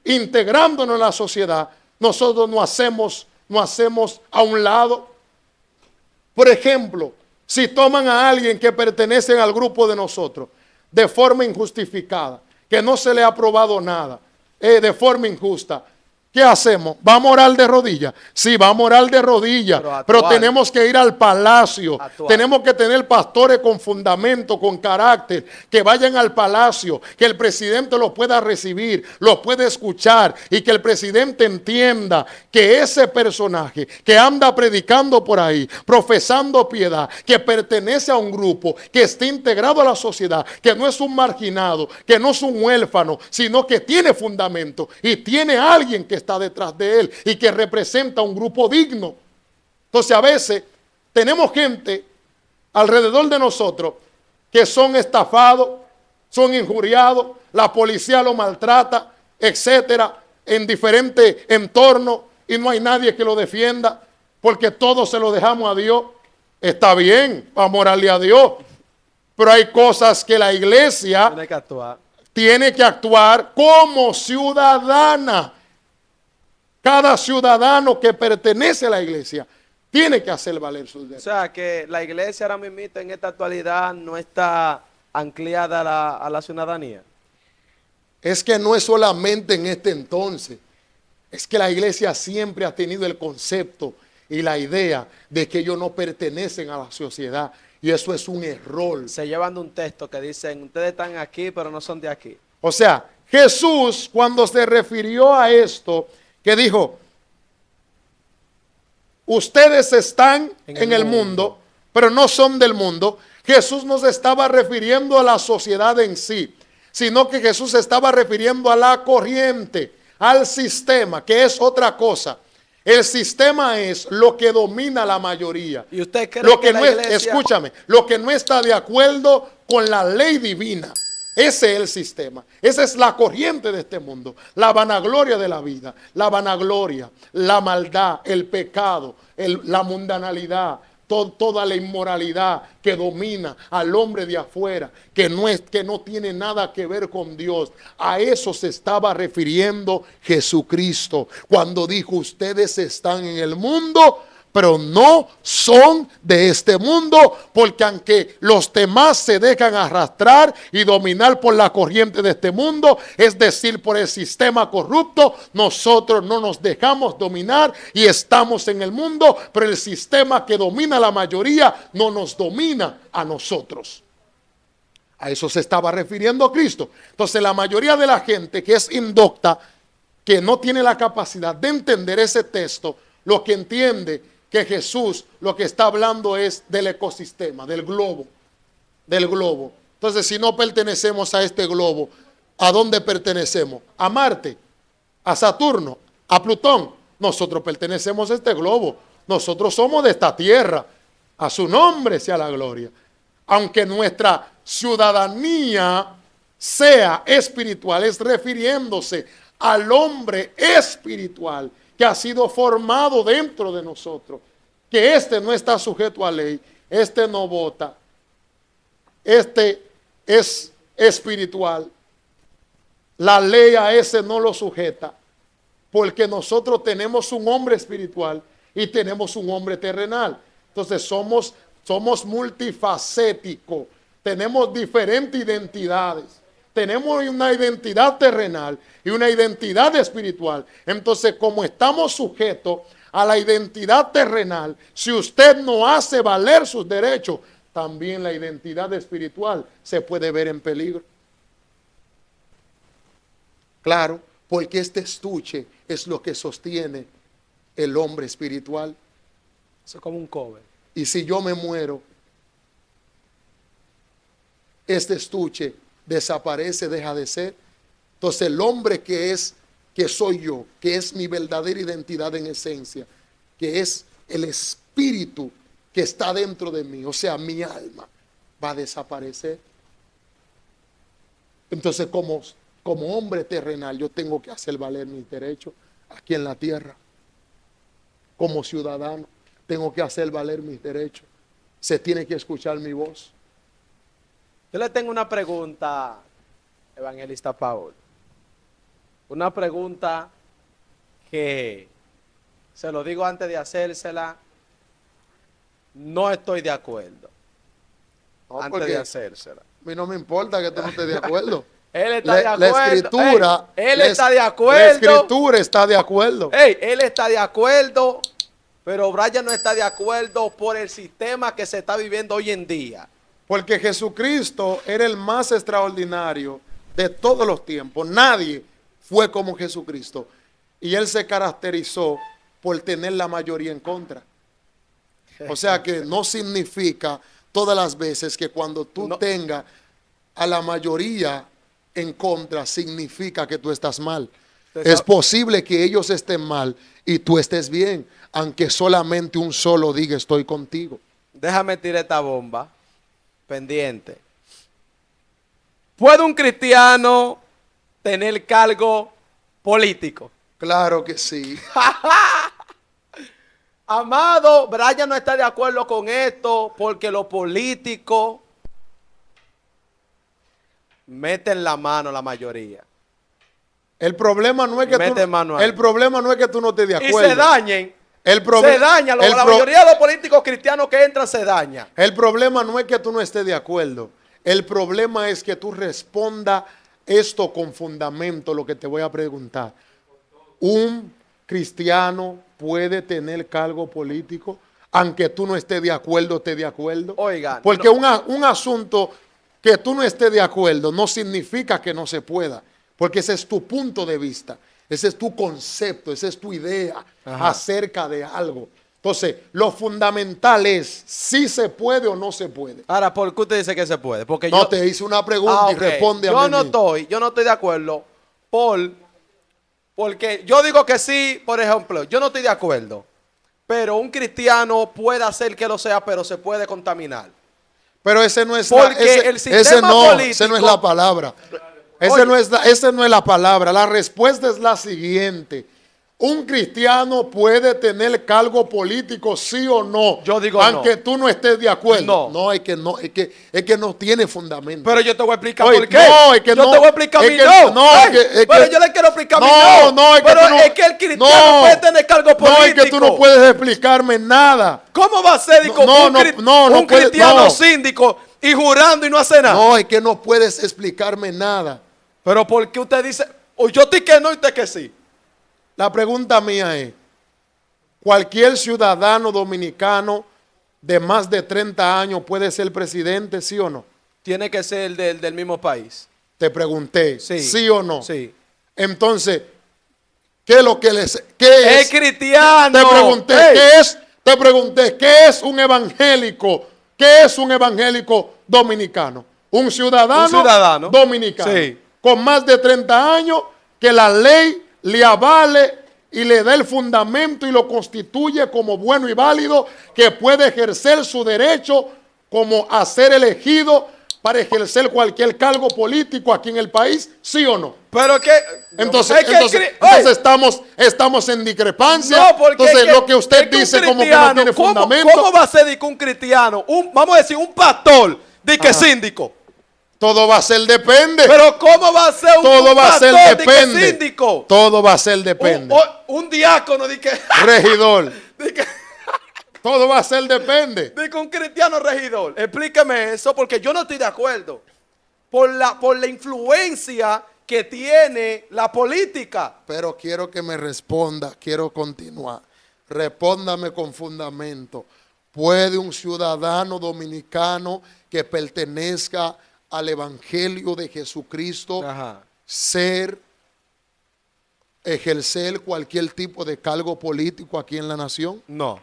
integrándonos en la sociedad. Nosotros no hacemos a un lado. Por ejemplo, si toman a alguien que pertenece al grupo de nosotros de forma injustificada, que no se le ha aprobado nada, de forma injusta, ¿qué hacemos? ¿Vamos a orar de rodillas? Sí, vamos a orar de rodillas, pero tenemos que ir al palacio. Tenemos que tener pastores con fundamento, con carácter, que vayan al palacio, que el presidente los pueda recibir, los pueda escuchar y que el presidente entienda que ese personaje que anda predicando por ahí, profesando piedad, que pertenece a un grupo, que está integrado a la sociedad, que no es un marginado, que no es un huérfano, sino que tiene fundamento y tiene alguien que está detrás de él y que representa un grupo digno. Entonces a veces tenemos gente alrededor de nosotros que son estafados, son injuriados, la policía lo maltrata, etcétera, en diferentes entornos y no hay nadie que lo defienda porque todos se lo dejamos a Dios. Está bien, vamos a orarle a Dios, pero hay cosas que la iglesia Tiene que actuar. tiene que actuar como ciudadana. Cada ciudadano que pertenece a la iglesia tiene que hacer valer sus O derechos. sea, que la iglesia ahora mismo en esta actualidad no está anclada a la ciudadanía. Es que no es solamente en este entonces, es que la iglesia siempre ha tenido el concepto y la idea de que ellos no pertenecen a la sociedad, y eso es un error. Se llevan de un texto que dicen, ustedes están aquí, pero no son de aquí. O sea, Jesús, cuando se refirió a esto, que dijo, ustedes están en el mundo, pero no son del mundo, Jesús no se estaba refiriendo a la sociedad en sí, sino que Jesús se estaba refiriendo a la corriente, al sistema, que es otra cosa. El sistema es lo que domina la mayoría. ¿Y usted cree Lo que que la no es, iglesia... escúchame, lo que no está de acuerdo con la ley divina. Ese es el sistema. Esa es la corriente de este mundo. La vanagloria de la vida. La vanagloria, la maldad, el pecado, la mundanalidad. toda la inmoralidad que domina al hombre de afuera, que no tiene nada que ver con Dios. A eso se estaba refiriendo Jesucristo cuando dijo: ustedes están en el mundo, pero no son de este mundo, porque aunque los demás se dejan arrastrar y dominar por la corriente de este mundo, es decir, por el sistema corrupto, nosotros no nos dejamos dominar y estamos en el mundo, pero el sistema que domina a la mayoría no nos domina a nosotros. A eso se estaba refiriendo Cristo. Entonces, la mayoría de la gente que es indocta, que no tiene la capacidad de entender ese texto, lo que entiende que Jesús lo que está hablando es del ecosistema, del globo, del globo. Entonces, si no pertenecemos a este globo, ¿a dónde pertenecemos? ¿A Marte? ¿A Saturno? ¿A Plutón? Nosotros pertenecemos a este globo. Nosotros somos de esta tierra. A su nombre sea la gloria. Aunque nuestra ciudadanía sea espiritual, es refiriéndose al hombre espiritual que ha sido formado dentro de nosotros, que este no está sujeto a ley, este no vota, este es espiritual, la ley a ese no lo sujeta, porque nosotros tenemos un hombre espiritual y tenemos un hombre terrenal. Entonces somos multifacéticos, tenemos diferentes identidades. Tenemos una identidad terrenal y una identidad espiritual. Entonces, como estamos sujetos a la identidad terrenal, si usted no hace valer sus derechos, también la identidad espiritual se puede ver en peligro. Claro, porque este estuche es lo que sostiene el hombre espiritual. Eso es como un cover. Y si yo me muero, este estuche desaparece, deja de ser. Entonces el hombre que soy yo, que es mi verdadera identidad en esencia, que es el espíritu que está dentro de mí, o sea, mi alma, va a desaparecer. Entonces como hombre terrenal yo tengo que hacer valer mis derechos aquí en la tierra. Como ciudadano tengo que hacer valer mis derechos. Se tiene que escuchar mi voz. Yo le tengo una pregunta, evangelista Paul. Una pregunta que, se lo digo antes de hacérsela, no estoy de acuerdo. No, antes de hacérsela. A mí no me importa que tú no estés de acuerdo. Él está de acuerdo. La escritura. Él está de acuerdo. La escritura está de acuerdo. Él está de acuerdo, pero Brian no está de acuerdo por el sistema que se está viviendo hoy en día. Porque Jesucristo era el más extraordinario de todos los tiempos. Nadie fue como Jesucristo. Y él se caracterizó por tener la mayoría en contra. O sea que no significa todas las veces que cuando tú tengas a la mayoría en contra, significa que tú estás mal. Es posible que ellos estén mal y tú estés bien, aunque solamente un solo diga estoy contigo. Déjame tirar esta bomba. Pendiente. ¿Puede un cristiano tener cargo político? Claro que sí. Amado, Brian no está de acuerdo con esto porque los políticos meten la mano la mayoría. El problema no es que tú no estés de acuerdo. Y se dañen. Se daña, la mayoría de los políticos cristianos que entran se daña. El problema no es que tú no estés de acuerdo. El problema es que tú respondas esto con fundamento, lo que te voy a preguntar. ¿Un cristiano puede tener cargo político aunque tú no estés de acuerdo, estés de acuerdo? Oigan. Porque un asunto que tú no estés de acuerdo no significa que no se pueda, porque ese es tu punto de vista. Ese es tu concepto, esa es tu idea acerca de algo. Entonces, lo fundamental es si se puede o no se puede. Ahora, ¿por qué usted dice que se puede? Porque no, te hice una pregunta y responde a mí. Yo no estoy de acuerdo porque yo digo que sí, por ejemplo, yo no estoy de acuerdo, pero un cristiano puede hacer que lo sea, pero se puede contaminar. Pero ese no es ese no es la palabra. Esa no es la palabra. La respuesta es la siguiente. ¿Un cristiano puede tener cargo político, sí o no? Yo digo aunque no. tú no estés de acuerdo. No. Es que no tiene fundamento. Pero yo te voy a explicar Oye, por qué. no, es que yo no, te voy a explicar es mi que no. no, Ey, es que- pero yo le quiero explicar mi no, no. no, es que pero tú no- es que el cristiano no, puede tener cargo político. No, es que tú no puedes explicarme nada. ¿Cómo va a ser digo, No, un, no, cri- no, no un puede- cristiano no. síndico y jurando y no hace nada? No, es que no puedes explicarme nada. Pero ¿por qué usted dice, o yo estoy que no y usted que sí? La pregunta mía es, ¿cualquier ciudadano dominicano de más de 30 años puede ser presidente, sí o no? Tiene que ser del mismo país. Te pregunté, Sí. ¿sí o no? Sí. Entonces, ¿qué es lo que qué Es cristiano. Te pregunté, Ey. ¿qué es? Te pregunté, ¿qué es un evangélico? ¿Qué es un evangélico dominicano? Un ciudadano dominicano. Sí. Con más de 30 años, que la ley le avale y le dé el fundamento y lo constituye como bueno y válido, que puede ejercer su derecho como a ser elegido para ejercer cualquier cargo político aquí en el país, ¿sí o no? Pero que Entonces, es que estamos en discrepancia. No, porque entonces, es que- lo que usted es que un dice como que no cristiano, tiene ¿cómo- fundamento. ¿Cómo va a ser de que un cristiano, vamos a decir, un pastor, de que síndico? Todo va a ser depende. Pero ¿cómo va a ser un Todo va a ser pastor de que depende. síndico? Todo va a ser depende. Un diácono de que, Regidor. de que Todo va a ser depende. de que un cristiano regidor. Explíqueme eso porque yo no estoy de acuerdo. Por la influencia que tiene la política. Pero quiero que me responda, quiero continuar. Respóndame con fundamento. ¿Puede un ciudadano dominicano que pertenezca al Evangelio de Jesucristo Ajá. ejercer cualquier tipo de cargo político aquí en la nación? No.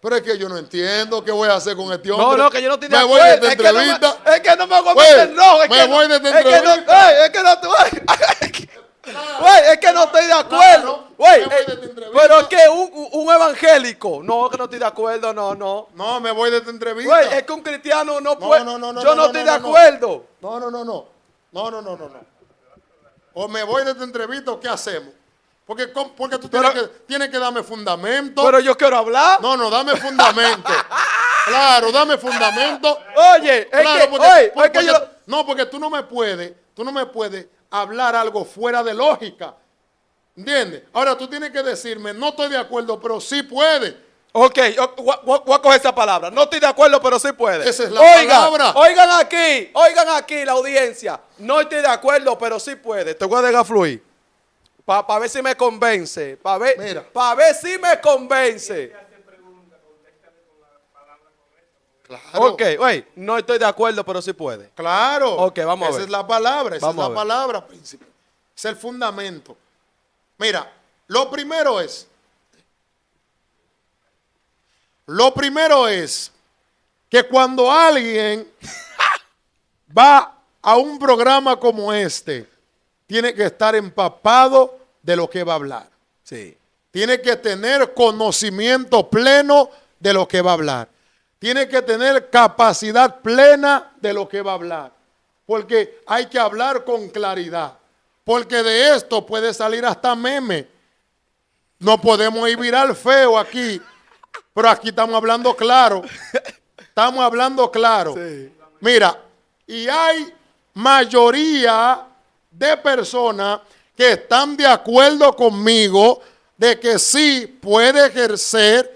Pero es que yo no entiendo qué voy a hacer con este hombre. No, que yo no estoy de Me acuerdo. voy de esta Es que no me- entrevista. es que no me voy a Güey, meter, no. Es me que voy no, de esta es que no, entrevista. es que no, güey, es que no estoy de acuerdo. Güey, me voy de esta entrevista. pero es que un evangélico, no, que no estoy de acuerdo, no. No, me voy de esta entrevista. Güey, es que un cristiano no puede, no, yo no estoy de acuerdo. No. O me voy de esta entrevista o qué hacemos. Porque tú tienes que darme fundamento. Pero yo quiero hablar. No, dame fundamento. Claro, dame fundamento. Oye, es Claro, que, es que yo... no, porque tú no me puedes hablar algo fuera de lógica. ¿Entiendes? Ahora tú tienes que decirme, no estoy de acuerdo, pero sí puede. Ok, voy a coger esa palabra. No estoy de acuerdo, pero sí puede. Esa es la palabra. Oigan aquí la audiencia. No estoy de acuerdo, pero sí puede. Te voy a dejar fluir. Para ver si me convence. Para Mira. ver si me convence. Claro. Ok, oye, no estoy de acuerdo, pero sí puede. Claro. Ok, vamos a Esa ver. es la palabra, esa Vamos a es la ver. palabra, príncipe. Es el fundamento. Mira, lo primero es que cuando alguien va a un programa como este, tiene que estar empapado de lo que va a hablar. Sí. Tiene que tener conocimiento pleno de lo que va a hablar. Tiene que tener capacidad plena de lo que va a hablar. Porque hay que hablar con claridad. Porque de esto puede salir hasta meme. No podemos ir viral feo aquí. Pero aquí estamos hablando claro. Estamos hablando claro. Sí. Mira, y hay mayoría de personas que están de acuerdo conmigo de que sí puede ejercer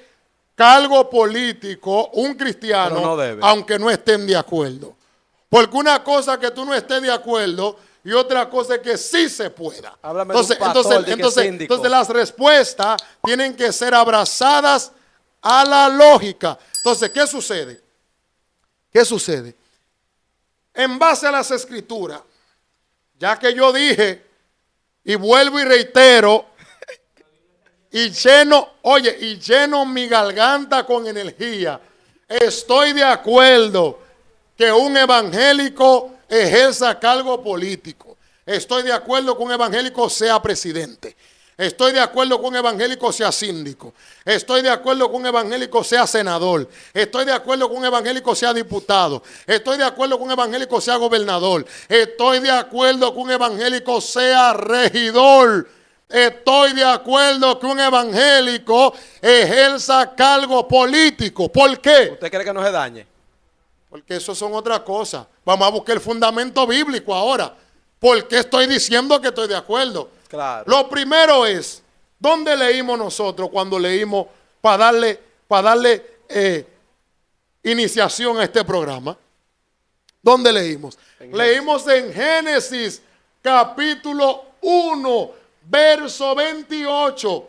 cargo político un cristiano, Pero no debe. aunque no estén de acuerdo. Porque una cosa es que tú no estés de acuerdo y otra cosa es que sí se pueda. Háblame de un pastor, de que es síndico. Entonces las respuestas tienen que ser abrazadas a la lógica. Entonces, ¿qué sucede? ¿Qué sucede? En base a las escrituras, ya que yo dije, y vuelvo y reitero, y lleno mi garganta con energía, estoy de acuerdo que un evangélico ejerza cargo político. Estoy de acuerdo que un evangélico sea presidente. Estoy de acuerdo que un evangélico sea síndico. Estoy de acuerdo que un evangélico sea senador. Estoy de acuerdo que un evangélico sea diputado. Estoy de acuerdo que un evangélico sea gobernador. Estoy de acuerdo que un evangélico sea regidor. estoy de acuerdo que un evangélico ejerza cargo político. ¿Por qué? ¿Usted cree que no se dañe? Porque eso son otras cosas. Vamos a buscar el fundamento bíblico ahora. ¿Por qué estoy diciendo que estoy de acuerdo? Claro. Lo primero es, ¿dónde leímos nosotros cuando leímos para darle iniciación a este programa? ¿Dónde leímos? Leímos en Génesis capítulo 1, verso 28,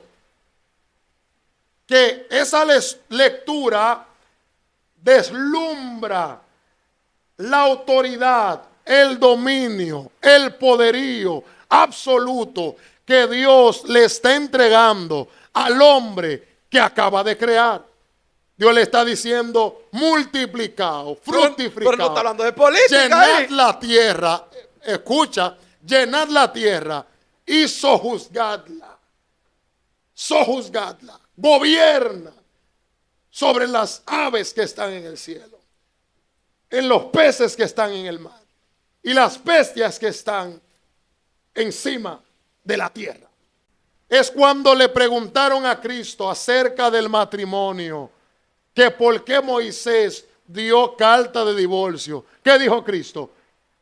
que esa lectura deslumbra la autoridad, el dominio, el poderío absoluto que Dios le está entregando al hombre que acaba de crear. Dios le está diciendo, multiplicado, fructificado. Pero no está hablando de política. Llenad la tierra, escucha, llenad la tierra y sojuzgadla. Sojuzgadla. Gobierna sobre las aves que están en el cielo, en los peces que están en el mar y las bestias que están encima de la tierra. Es cuando le preguntaron a Cristo acerca del matrimonio, que por qué Moisés dio carta de divorcio. ¿Qué dijo Cristo?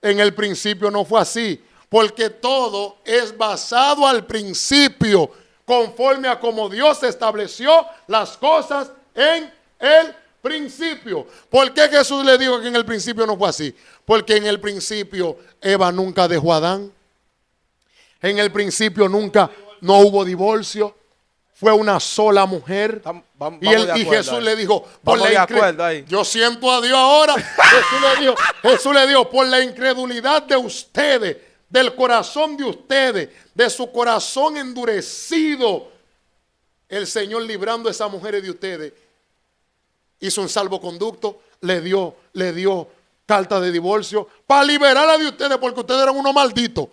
En el principio no fue así, porque todo es basado al principio, conforme a como Dios estableció las cosas en el principio. ¿Por qué Jesús le dijo que en el principio no fue así? Porque en el principio Eva nunca dejó a Adán. En el principio no hubo divorcio. Fue una sola mujer. Y Jesús le dijo, yo siento a Dios ahora. Jesús le dijo, por la incredulidad de ustedes, del corazón de ustedes, de su corazón endurecido, el Señor librando a esas mujeres de ustedes, hizo un salvoconducto, le dio carta de divorcio para liberarla de ustedes, porque ustedes eran unos malditos.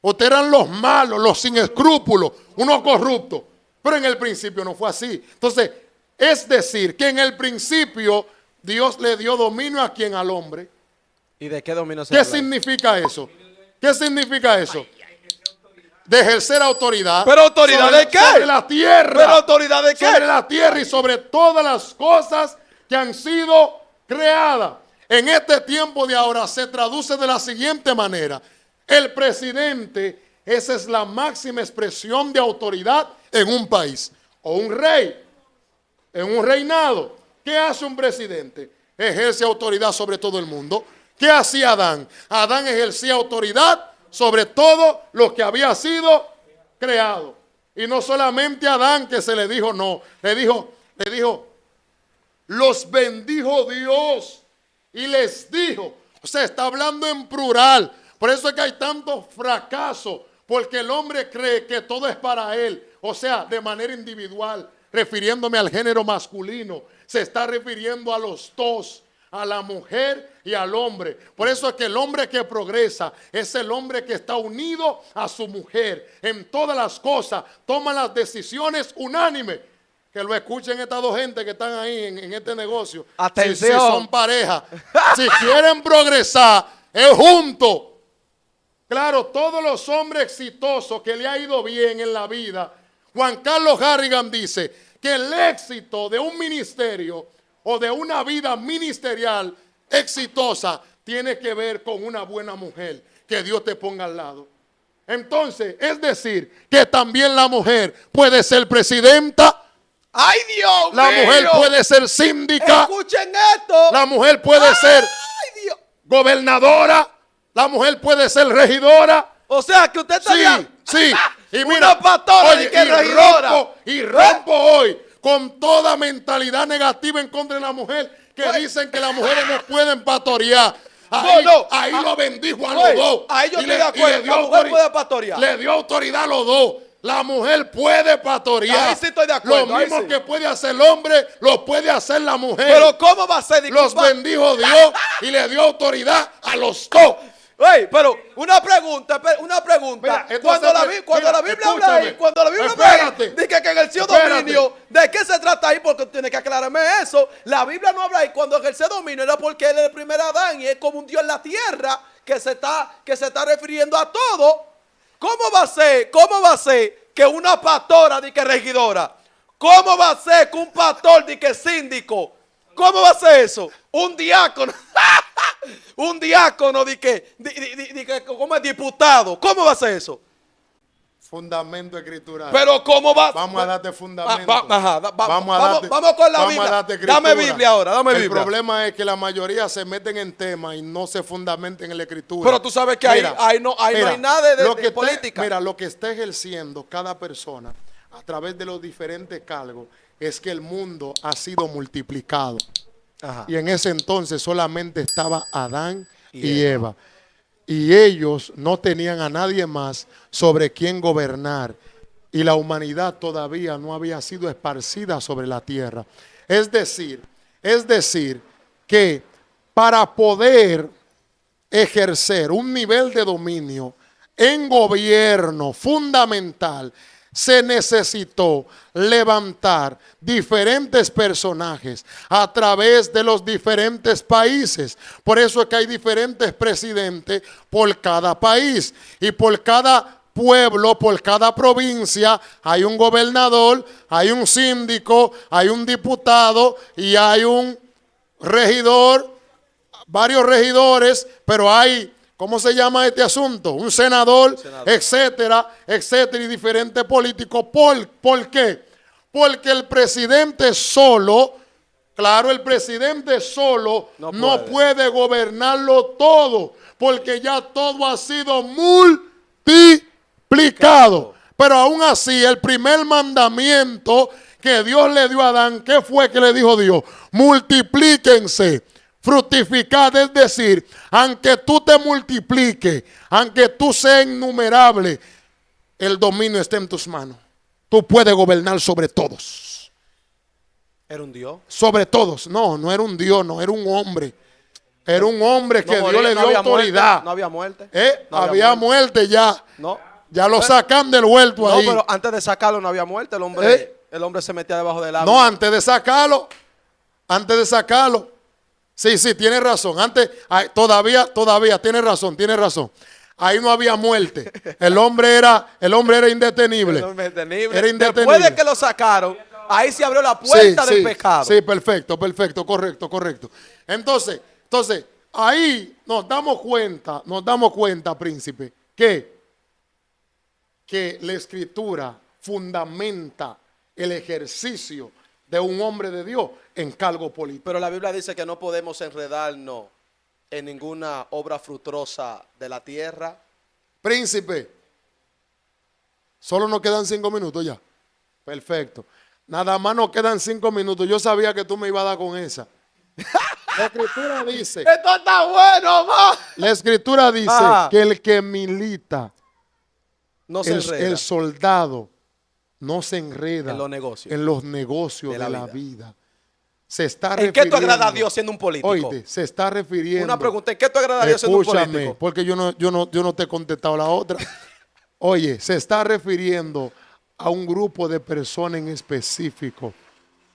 Ustedes eran los malos, los sin escrúpulos, unos corruptos. Pero en el principio no fue así. Entonces, es decir, que en el principio Dios le dio dominio a quien, al hombre. ¿Y de qué dominio se ¿Qué habla? significa eso? ¿Qué significa eso? De ejercer autoridad. ¿Pero autoridad de qué? Sobre la tierra. ¿Pero autoridad de qué? Sobre la tierra y sobre todas las cosas que han sido creadas. En este tiempo de ahora se traduce de la siguiente manera. El presidente, esa es la máxima expresión de autoridad en un país. O un rey, en un reinado. ¿Qué hace un presidente? Ejerce autoridad sobre todo el mundo. ¿Qué hacía Adán? Adán ejercía autoridad sobre todo lo que había sido creado. Y no solamente a Adán, que se le dijo no, le dijo, los bendijo Dios y les dijo, o sea, está hablando en plural. Por eso es que hay tantos fracasos, porque el hombre cree que todo es para él, o sea, de manera individual, refiriéndome al género masculino, se está refiriendo a los dos, a la mujer y al hombre. Por eso es que el hombre que progresa es el hombre que está unido a su mujer en todas las cosas, toma las decisiones unánimes. Que lo escuchen estas dos gentes que están ahí en este negocio. Atención. Si son pareja, si quieren progresar, es juntos. Claro, todos los hombres exitosos que le ha ido bien en la vida, Juan Carlos Harrigan dice que el éxito de un ministerio o de una vida ministerial exitosa tiene que ver con una buena mujer que Dios te ponga al lado. Entonces, es decir, que también la mujer puede ser presidenta. ¡Ay, Dios La mío! mujer puede ser síndica. Escuchen esto. La mujer puede ser ¡Ay, Dios! gobernadora. La mujer puede ser regidora. O sea, que usted está Sí. Y una mira, pastora oye, y que regidora. rompo hoy con toda mentalidad negativa en contra de la mujer, que dicen que las mujeres no pueden pastorear. Ahí lo bendijo a los dos. Ahí yo Y estoy de acuerdo. La mujer puede pastorear. Le dio autoridad a los dos. La mujer puede pastorear. Ahí sí estoy de acuerdo. Lo mismo ahí sí. que puede hacer el hombre, lo puede hacer la mujer. Pero ¿cómo va a ser? Los Disculpa. bendijo Dios y le dio autoridad a los dos. Ey, pero una pregunta. Mira, entonces, cuando la Biblia habla ahí, cuando la Biblia habla ahí, dice que ejerció dominio, ¿de qué se trata ahí? Porque tiene que aclararme eso. La Biblia no habla ahí cuando ejerció dominio, era porque él es el primer Adán y es como un Dios en la tierra que se está refiriendo a todo. ¿Cómo va a ser que una pastora di que regidora. ¿Cómo va a ser que un pastor di que síndico? ¿Cómo va a ser eso? Un diácono. Un diácono di que como es diputado. ¿Cómo va a ser eso? Fundamento escritural. Pero ¿cómo va? Vamos a darte fundamento. Vamos con la Biblia. Dame Biblia ahora, dame Biblia. El problema es que la mayoría se meten en temas y no se fundamenten en la escritura. Pero tú sabes que ahí no hay nada de política. Mira, lo que está ejerciendo cada persona a través de los diferentes cargos es que el mundo ha sido multiplicado. Ajá. Y en ese entonces solamente estaba Adán y Eva. Y ellos no tenían a nadie más sobre quien gobernar. Y la humanidad todavía no había sido esparcida sobre la tierra. Es decir que para poder ejercer un nivel de dominio en gobierno fundamental, se necesitó levantar diferentes personajes a través de los diferentes países. Por eso es que hay diferentes presidentes por cada país y por cada pueblo, por cada provincia, hay un gobernador, hay un síndico, hay un diputado y hay un regidor, varios regidores, pero hay, ¿cómo se llama este asunto? Un senador, etcétera, etcétera, y diferentes políticos. ¿Por qué? Porque el presidente solo, claro, el presidente solo no puede gobernarlo todo, porque ya todo ha sido multiplicado. Pero aún así, el primer mandamiento que Dios le dio a Adán, ¿qué fue que le dijo Dios? Multiplíquense. Fructificad, es decir, aunque tú te multipliques, aunque tú seas innumerable, el dominio está en tus manos. Tú puedes gobernar sobre todos. ¿Era un Dios? Sobre todos. No era un Dios, no era un hombre. Era un hombre que Dios le dio autoridad. No había muerte. Había muerte ya. No. Ya lo sacan del huerto ahí. No, pero antes de sacarlo no había muerte. El hombre se metía debajo del agua. No, antes de sacarlo. Sí, tiene razón. Antes, todavía, tiene razón. Ahí no había muerte. El hombre era indetenible. Era indetenible. Después de que lo sacaron, ahí se abrió la puerta del pecado. Sí, perfecto, correcto. Entonces, ahí nos damos cuenta, príncipe, que la escritura fundamenta el ejercicio de un hombre de Dios en cargo político. Pero la Biblia dice que no podemos enredarnos en ninguna obra fructuosa de la tierra. Príncipe, solo nos quedan 5 minutos ya. Perfecto. Nada más nos quedan 5 minutos. Yo sabía que tú me ibas a dar con esa. La escritura dice. Esto está bueno, ma. La escritura dice que el que milita, no se enreda. El soldado, no se enreda en los negocios de la vida. Se está ¿En qué tú agradas a Dios siendo un político? Oíste, se está refiriendo. Una pregunta, ¿en qué tú agradas a Dios siendo un político? Porque yo no te he contestado la otra. Oye, se está refiriendo a un grupo de personas en específico.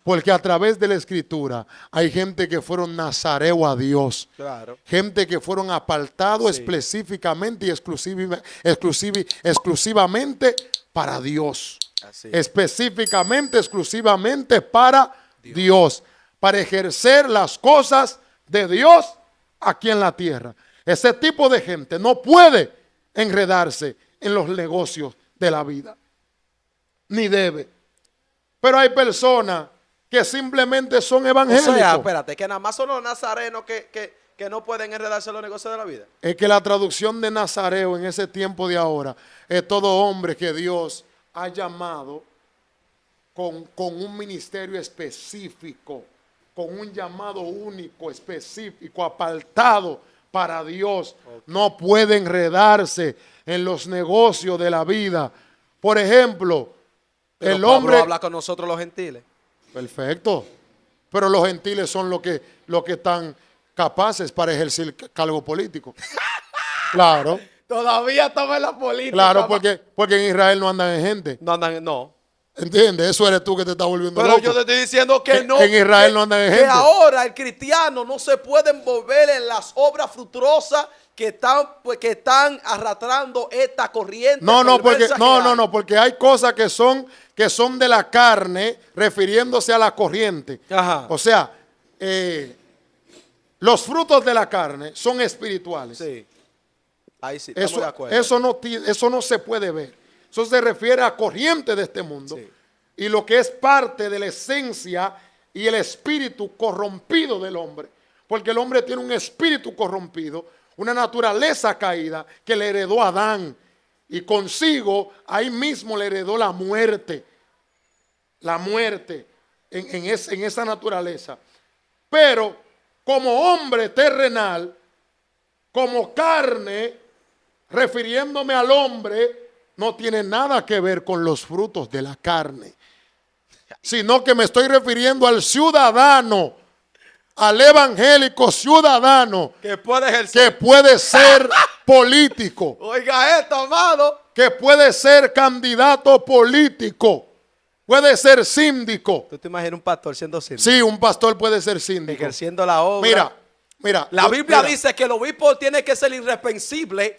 Porque a través de la escritura hay gente que fueron nazareo a Dios. Claro. Gente que fueron apartados específicamente y exclusivamente para Dios. Así. Específicamente, exclusivamente para Dios. Para ejercer las cosas de Dios aquí en la tierra. Ese tipo de gente no puede enredarse en los negocios de la vida. Ni debe. Pero hay personas que simplemente son evangélicos. O sea, espérate, que nada más son los nazarenos que no pueden enredarse en los negocios de la vida. Es que la traducción de nazareo en ese tiempo de ahora es todo hombre que Dios ha llamado con un ministerio específico, con un llamado único, específico, apartado para Dios. Okay. No puede enredarse en los negocios de la vida. Por ejemplo, pero el hombre habla con nosotros los gentiles. Perfecto. Pero los gentiles son los que están capaces para ejercer cargo político. Claro. Todavía estamos en la política. Claro, porque en Israel no andan en gente. No andan, no. ¿Entiendes? Eso eres tú que te estás volviendo Pero loco. yo te estoy diciendo que no. En Israel que, no andan en que gente. ahora el cristiano no se puede envolver en las obras fructuosas que están arrastrando esta corriente. No, perversa que hay. porque hay cosas que son de la carne, refiriéndose a la corriente. Ajá. O sea, los frutos de la carne son espirituales. Sí. Ahí sí, estamos de acuerdo. Eso no se puede ver. Eso se refiere a corriente de este mundo. Sí. Y lo que es parte de la esencia y el espíritu corrompido del hombre. Porque el hombre tiene un espíritu corrompido, una naturaleza caída que le heredó a Adán. Y consigo, ahí mismo le heredó la muerte. La muerte en esa naturaleza. Pero como hombre terrenal, como carne, refiriéndome al hombre, no tiene nada que ver con los frutos de la carne, sino que me estoy refiriendo al ciudadano, al evangélico ciudadano Que puede ejercer. que puede ser político, Oiga esto, amado. que puede ser candidato político, puede ser síndico. ¿Tú te imaginas un pastor siendo síndico? Sí, un pastor puede ser síndico. Ejerciendo la obra. Mira. La Biblia mira, dice que el obispo tiene que ser irreprensible.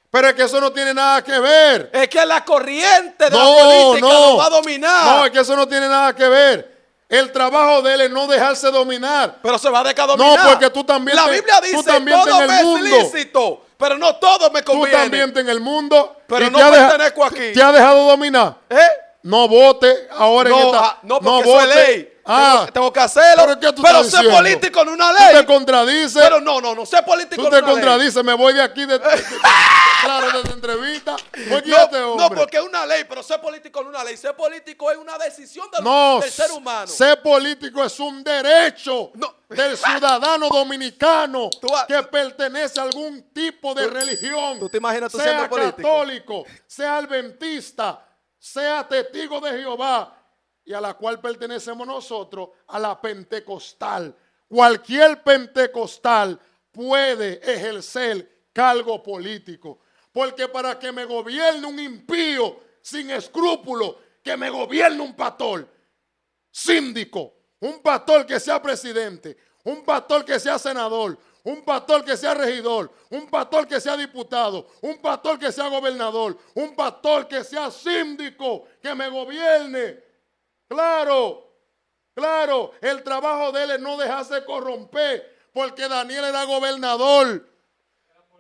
pero es que eso no tiene nada que ver. Es que la corriente de la política lo va a dominar. No, es que eso no tiene nada que ver. El trabajo de él es no dejarse dominar. Pero se va a dejar dominar. No, porque tú también La Biblia dice, todo me es lícito, pero no todo me Tú conviene. también estás en el mundo. Pero y no te pertenezco aquí. ¿Te ha dejado dominar? ¿Eh? No vote ahora en esta. No, porque eso es ley. Tengo que hacerlo. ¿Pero qué tú Pero estás ser diciendo? político en una Tú ley. te contradices. Pero no, ser político Tú en te una ley. contradices. Me voy de aquí claro, de esta entrevista. Oye, este No, hombre. porque es una ley, pero ser político en una ley. Ser político es una decisión No, del ser humano. ser político es un derecho No. del ciudadano dominicano Tú que pertenece a algún tipo de religión. ¿Tú te imaginas tú sea siendo político? católico, sea adventista, sea testigo de Jehová, y a la cual pertenecemos nosotros, a la pentecostal. Cualquier pentecostal puede ejercer cargo político. Porque para que me gobierne un impío sin escrúpulos, que me gobierne un pastor síndico, un pastor que sea presidente, un pastor que sea senador, un pastor que sea regidor, un pastor que sea diputado, un pastor que sea gobernador, un pastor que sea síndico, que me gobierne. Claro, el trabajo de él es no dejarse corromper, porque Daniel era gobernador.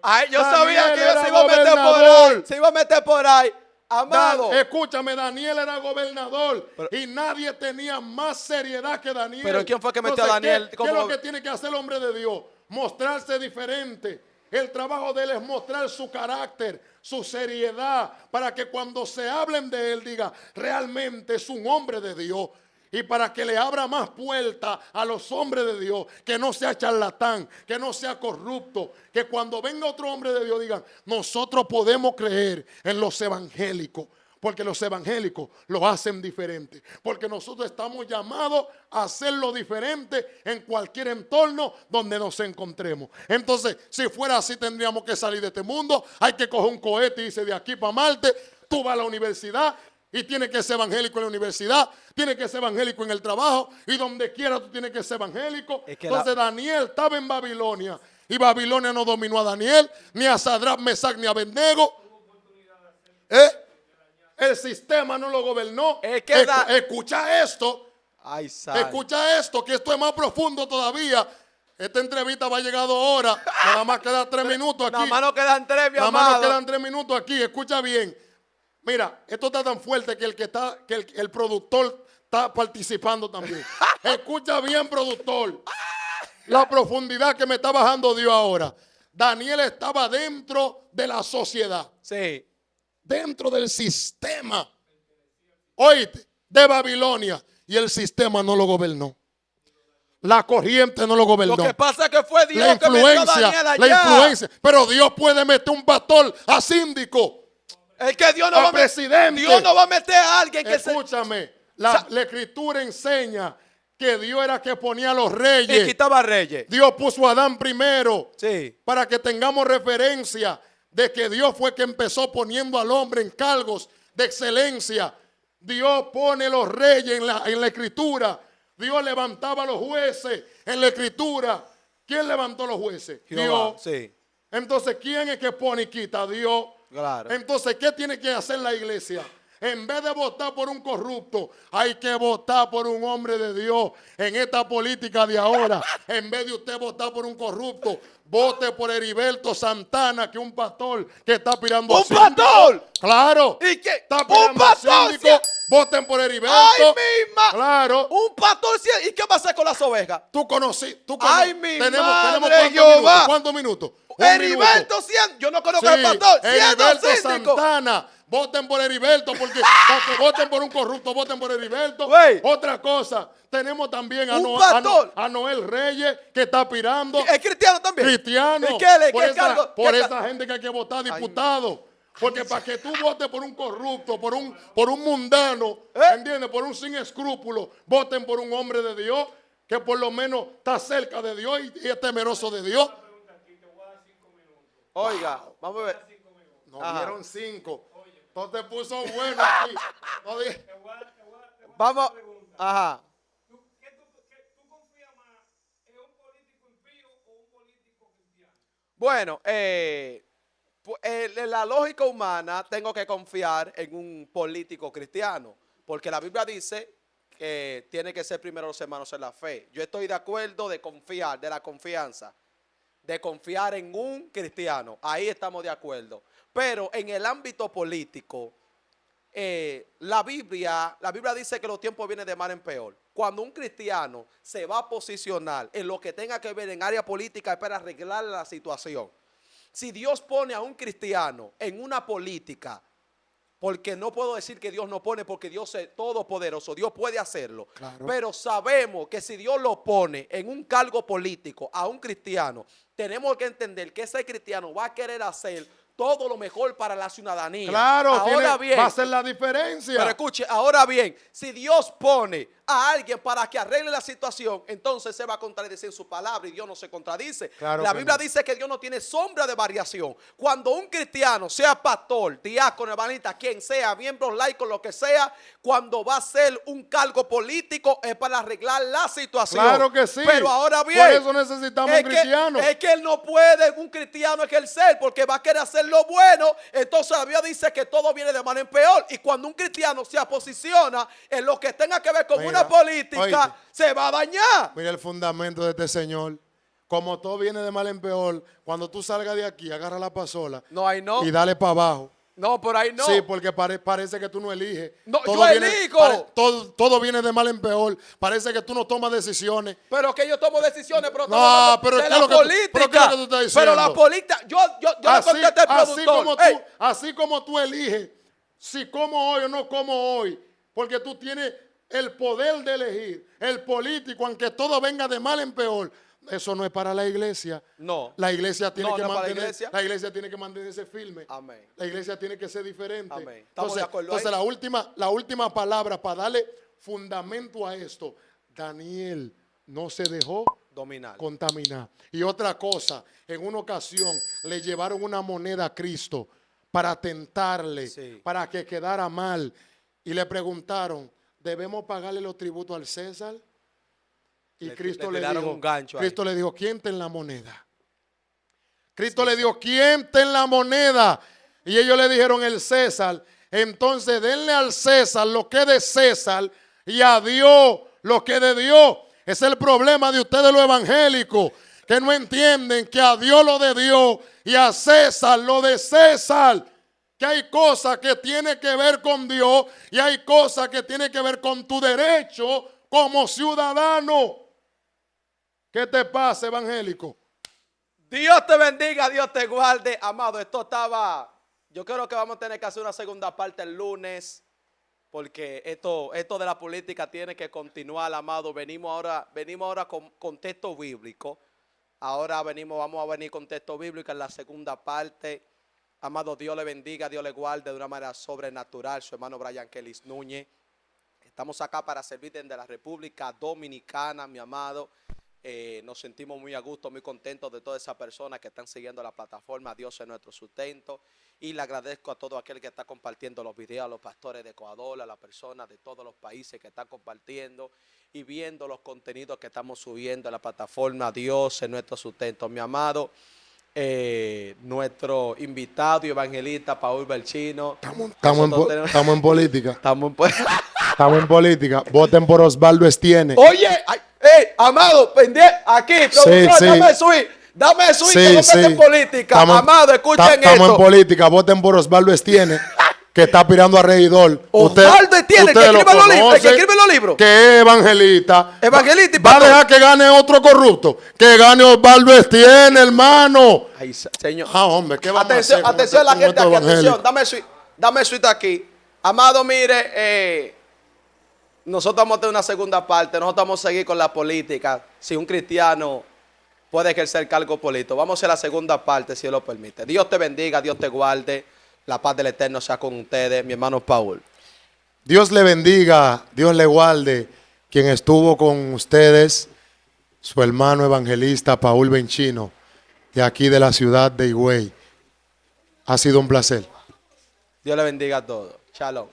Ay, yo Daniel sabía que era se iba a meter por gobernador. ahí. Se iba a meter por ahí. Amado. Escúchame, Daniel era gobernador y nadie tenía más seriedad que Daniel. Pero ¿quién fue que metió Entonces, a Daniel ¿qué como- es lo que tiene que hacer el hombre de Dios? Mostrarse diferente. El trabajo de él es mostrar su carácter, su seriedad, para que cuando se hablen de él diga, realmente es un hombre de Dios. Y para que le abra más puertas a los hombres de Dios, que no sea charlatán, que no sea corrupto, que cuando venga otro hombre de Dios digan, nosotros podemos creer en los evangélicos, porque los evangélicos lo hacen diferente, porque nosotros estamos llamados a hacerlo diferente en cualquier entorno donde nos encontremos. Entonces, si fuera así, tendríamos que salir de este mundo, hay que coger un cohete y irse de aquí para Marte, tú vas a la universidad, y tienes que ser evangélico en la universidad, tienes que ser evangélico en el trabajo, y donde quiera tú tienes que ser evangélico. Es que entonces Daniel estaba en Babilonia, y Babilonia no dominó a Daniel, ni a Sadrach, Mesach, ni a Abednego. El sistema no lo gobernó. Es que Escucha esto, Ay, sal. escucha esto, que esto es más profundo todavía. Esta entrevista va llegado ahora, nada más quedan 3 minutos aquí. Nada más nos quedan 3, mi Nada más amado. nos quedan 3 minutos aquí, escucha bien. Mira, esto está tan fuerte que el productor está participando también. Escucha bien, productor. La profundidad que me está bajando Dios ahora. Daniel estaba dentro de la sociedad, Sí. dentro del sistema, oíste, de Babilonia, y el sistema no lo gobernó. La corriente no lo gobernó. Lo que pasa es que fue Dios La que metió a influencia, Daniel allá. la influencia. Pero Dios puede meter un pastor a síndico. Es que Dios no, a va a presidente. Dios no va a meter a alguien que Escúchame, la escritura enseña que Dios era que ponía a los reyes. y quitaba reyes. Dios puso a Adán primero. Sí. Para que tengamos referencia de que Dios fue que empezó poniendo al hombre en cargos de excelencia. Dios pone los reyes en la escritura. Dios levantaba a los jueces en la escritura. ¿Quién levantó los jueces? Jehová, Dios. sí, Entonces, ¿quién es que pone y quita? Dios. claro. Entonces, ¿qué tiene que hacer la iglesia? En vez de votar por un corrupto, hay que votar por un hombre de Dios. En esta política de ahora, en vez de usted votar por un corrupto, vote por Heriberto Santana, que es un pastor que está aspirando a ¡Un síndico. pastor! Claro. ¿Y qué? Está ¡Un aspirando a pastor! síndico. Voten por Heriberto. ¡Ay, misma! Claro. ¡Un pastor! ¿Y qué va a hacer con las ovejas? Tú conocí. ¡Ay, mi tenemos madre, Jehová! ¿cuántos minutos? Un Heriberto, minuto. 100. Yo no conozco Sí, al pastor. 100 Heriberto síndico. Santana. Voten por Heriberto, porque para que voten por un corrupto, voten por Heriberto. Güey. Otra cosa, tenemos también a, Un pastor. a Noel Reyes, que está aspirando. ¿Es cristiano también? Cristiano. ¿Y qué le por qué esa, cargo? por ¿Qué esa gente que hay que votar diputado. Porque para que tú votes por un corrupto, por un mundano, ¿entiendes? Por un sin escrúpulos, voten por un hombre de Dios que por lo menos está cerca de Dios y es temeroso de Dios. Oiga, vamos a ver. Nos Ajá. dieron 5. Entonces puso bueno aquí. No dije- Vamos. Ajá. ¿Tú confías más en un político impío o un político cristiano? Bueno, en la lógica humana tengo que confiar en un político cristiano, porque la Biblia dice que tiene que ser primero los hermanos en la fe. Yo estoy de acuerdo de confiar, de la confianza, de confiar en un cristiano. Ahí estamos de acuerdo. Pero en el ámbito político, la Biblia dice que los tiempos vienen de mal en peor. Cuando un cristiano se va a posicionar en lo que tenga que ver en área política es para arreglar la situación. Si Dios pone a un cristiano en una política, porque no puedo decir que Dios no pone, porque Dios es todopoderoso, Dios puede hacerlo. Claro. Pero sabemos que si Dios lo pone en un cargo político a un cristiano, tenemos que entender que ese cristiano va a querer hacer todo lo mejor para la ciudadanía. Claro, ahora bien, va a ser la diferencia. pero escuche, ahora bien, si Dios pone a alguien para que arregle la situación, entonces se va a contradecir su palabra y Dios no se contradice. Claro La que Biblia no. dice que Dios no tiene sombra de variación. Cuando un cristiano, sea pastor, diácono, evangelista, quien sea, miembros laicos, lo que sea, cuando va a ser un cargo político es para arreglar la situación. Claro que sí. Pero ahora bien, Por eso necesitamos un cristiano. es que él no puede un cristiano ejercer porque va a querer hacer lo bueno. Entonces la Biblia dice que todo viene de mal en peor. Y cuando un cristiano se posiciona en lo que tenga que ver con Mira, una política, oíste. se va a dañar. Mira el fundamento de este señor. Como todo viene de mal en peor, cuando tú salgas de aquí, agarra la pasola No, ahí no. y dale para abajo. No, por ahí no. Sí, porque parece que tú no eliges. No, yo elijo. Todo viene de mal en peor. Parece que tú no tomas decisiones. Pero que yo tomo decisiones, pero No, estamos hablando pero de ¿qué la es lo que tú- pero ¿qué es lo que tú estás Pero la diciendo? política, yo le contesté al productor. Ey, Así como tú eliges si como hoy o no como hoy, porque tú tienes el poder de elegir. El político, aunque todo venga de mal en peor, eso no es para la iglesia. No. La iglesia tiene No, que no es para la mantener, iglesia. la iglesia tiene que mantenerse firme. Amén. La iglesia tiene que ser diferente. Amén. Estamos de acuerdo Entonces ahí. la última palabra para darle fundamento a esto, Daniel no se dejó Dominar. contaminar. Y otra cosa, en una ocasión le llevaron una moneda a Cristo para tentarle, Sí. para que quedara mal. Y le preguntaron, ¿debemos pagarle los tributos al César? Y Le Cristo le tiraron dijo, un gancho ahí. Cristo le dijo, ¿quién ten la moneda? Cristo le dijo, ¿quién ten la moneda? Y ellos le dijeron, el César. Entonces denle al César lo que es de César y a Dios lo que es de Dios. Es el problema de ustedes los evangélicos, que no entienden que a Dios lo de Dios y a César lo de César. Que hay cosas que tienen que ver con Dios y hay cosas que tienen que ver con tu derecho como ciudadano. ¿Qué te pasa, evangélico? Dios te bendiga, Dios te guarde. Amado, yo creo que vamos a tener que hacer una segunda parte el lunes, porque esto de la política tiene que continuar, amado. Venimos ahora con texto bíblico. Ahora vamos a venir con texto bíblico en la segunda parte. Amado, Dios le bendiga, Dios le guarde de una manera sobrenatural. Su hermano Brian Kelis Núñez. Estamos acá para servir desde la República Dominicana, mi amado. Nos sentimos muy a gusto, muy contentos de todas esas personas que están siguiendo la plataforma. Dios es nuestro sustento. Y le agradezco a todo aquel que está compartiendo los videos, a los pastores de Ecuador, a las personas de todos los países que están compartiendo y viendo los contenidos que estamos subiendo a la plataforma. Dios es nuestro sustento. Mi amado, nuestro invitado y evangelista Paul Belchino. Estamos en política. Estamos Estamos en política. Voten por Osvaldo Estiene. Oye, amado, pendiente, aquí, productor, sí. dame swing, Sí, que no mete sí. en política. Amado, escuchen Estamos esto. en política. Voten por Osvaldo Estiene, que está aspirando a regidor. Osvaldo Estiene, usted que lo escribe los libros, conoce, que escribe los libros. que es evangelista. Evangelista y Va a pastor. dejar que gane otro corrupto. Que gane Osvaldo Estiene, hermano. Ay, señor. Ah, hombre, ¿qué vamos Atención, a hacer con atención a la con gente estos aquí, atención. evangélicos? Dame suite aquí. Amado, mire, nosotros vamos a tener una segunda parte. Nosotros vamos a seguir con la política. Si un cristiano puede ejercer cargo político, vamos a hacer la segunda parte, si Dios lo permite. Dios te bendiga, Dios te guarde. La paz del Eterno sea con ustedes, mi hermano Paul. Dios le bendiga, Dios le guarde. Quien estuvo con ustedes, su hermano evangelista Paul Benchino, de aquí de la ciudad de Higüey. Ha sido un placer. Dios le bendiga a todos. Shalom.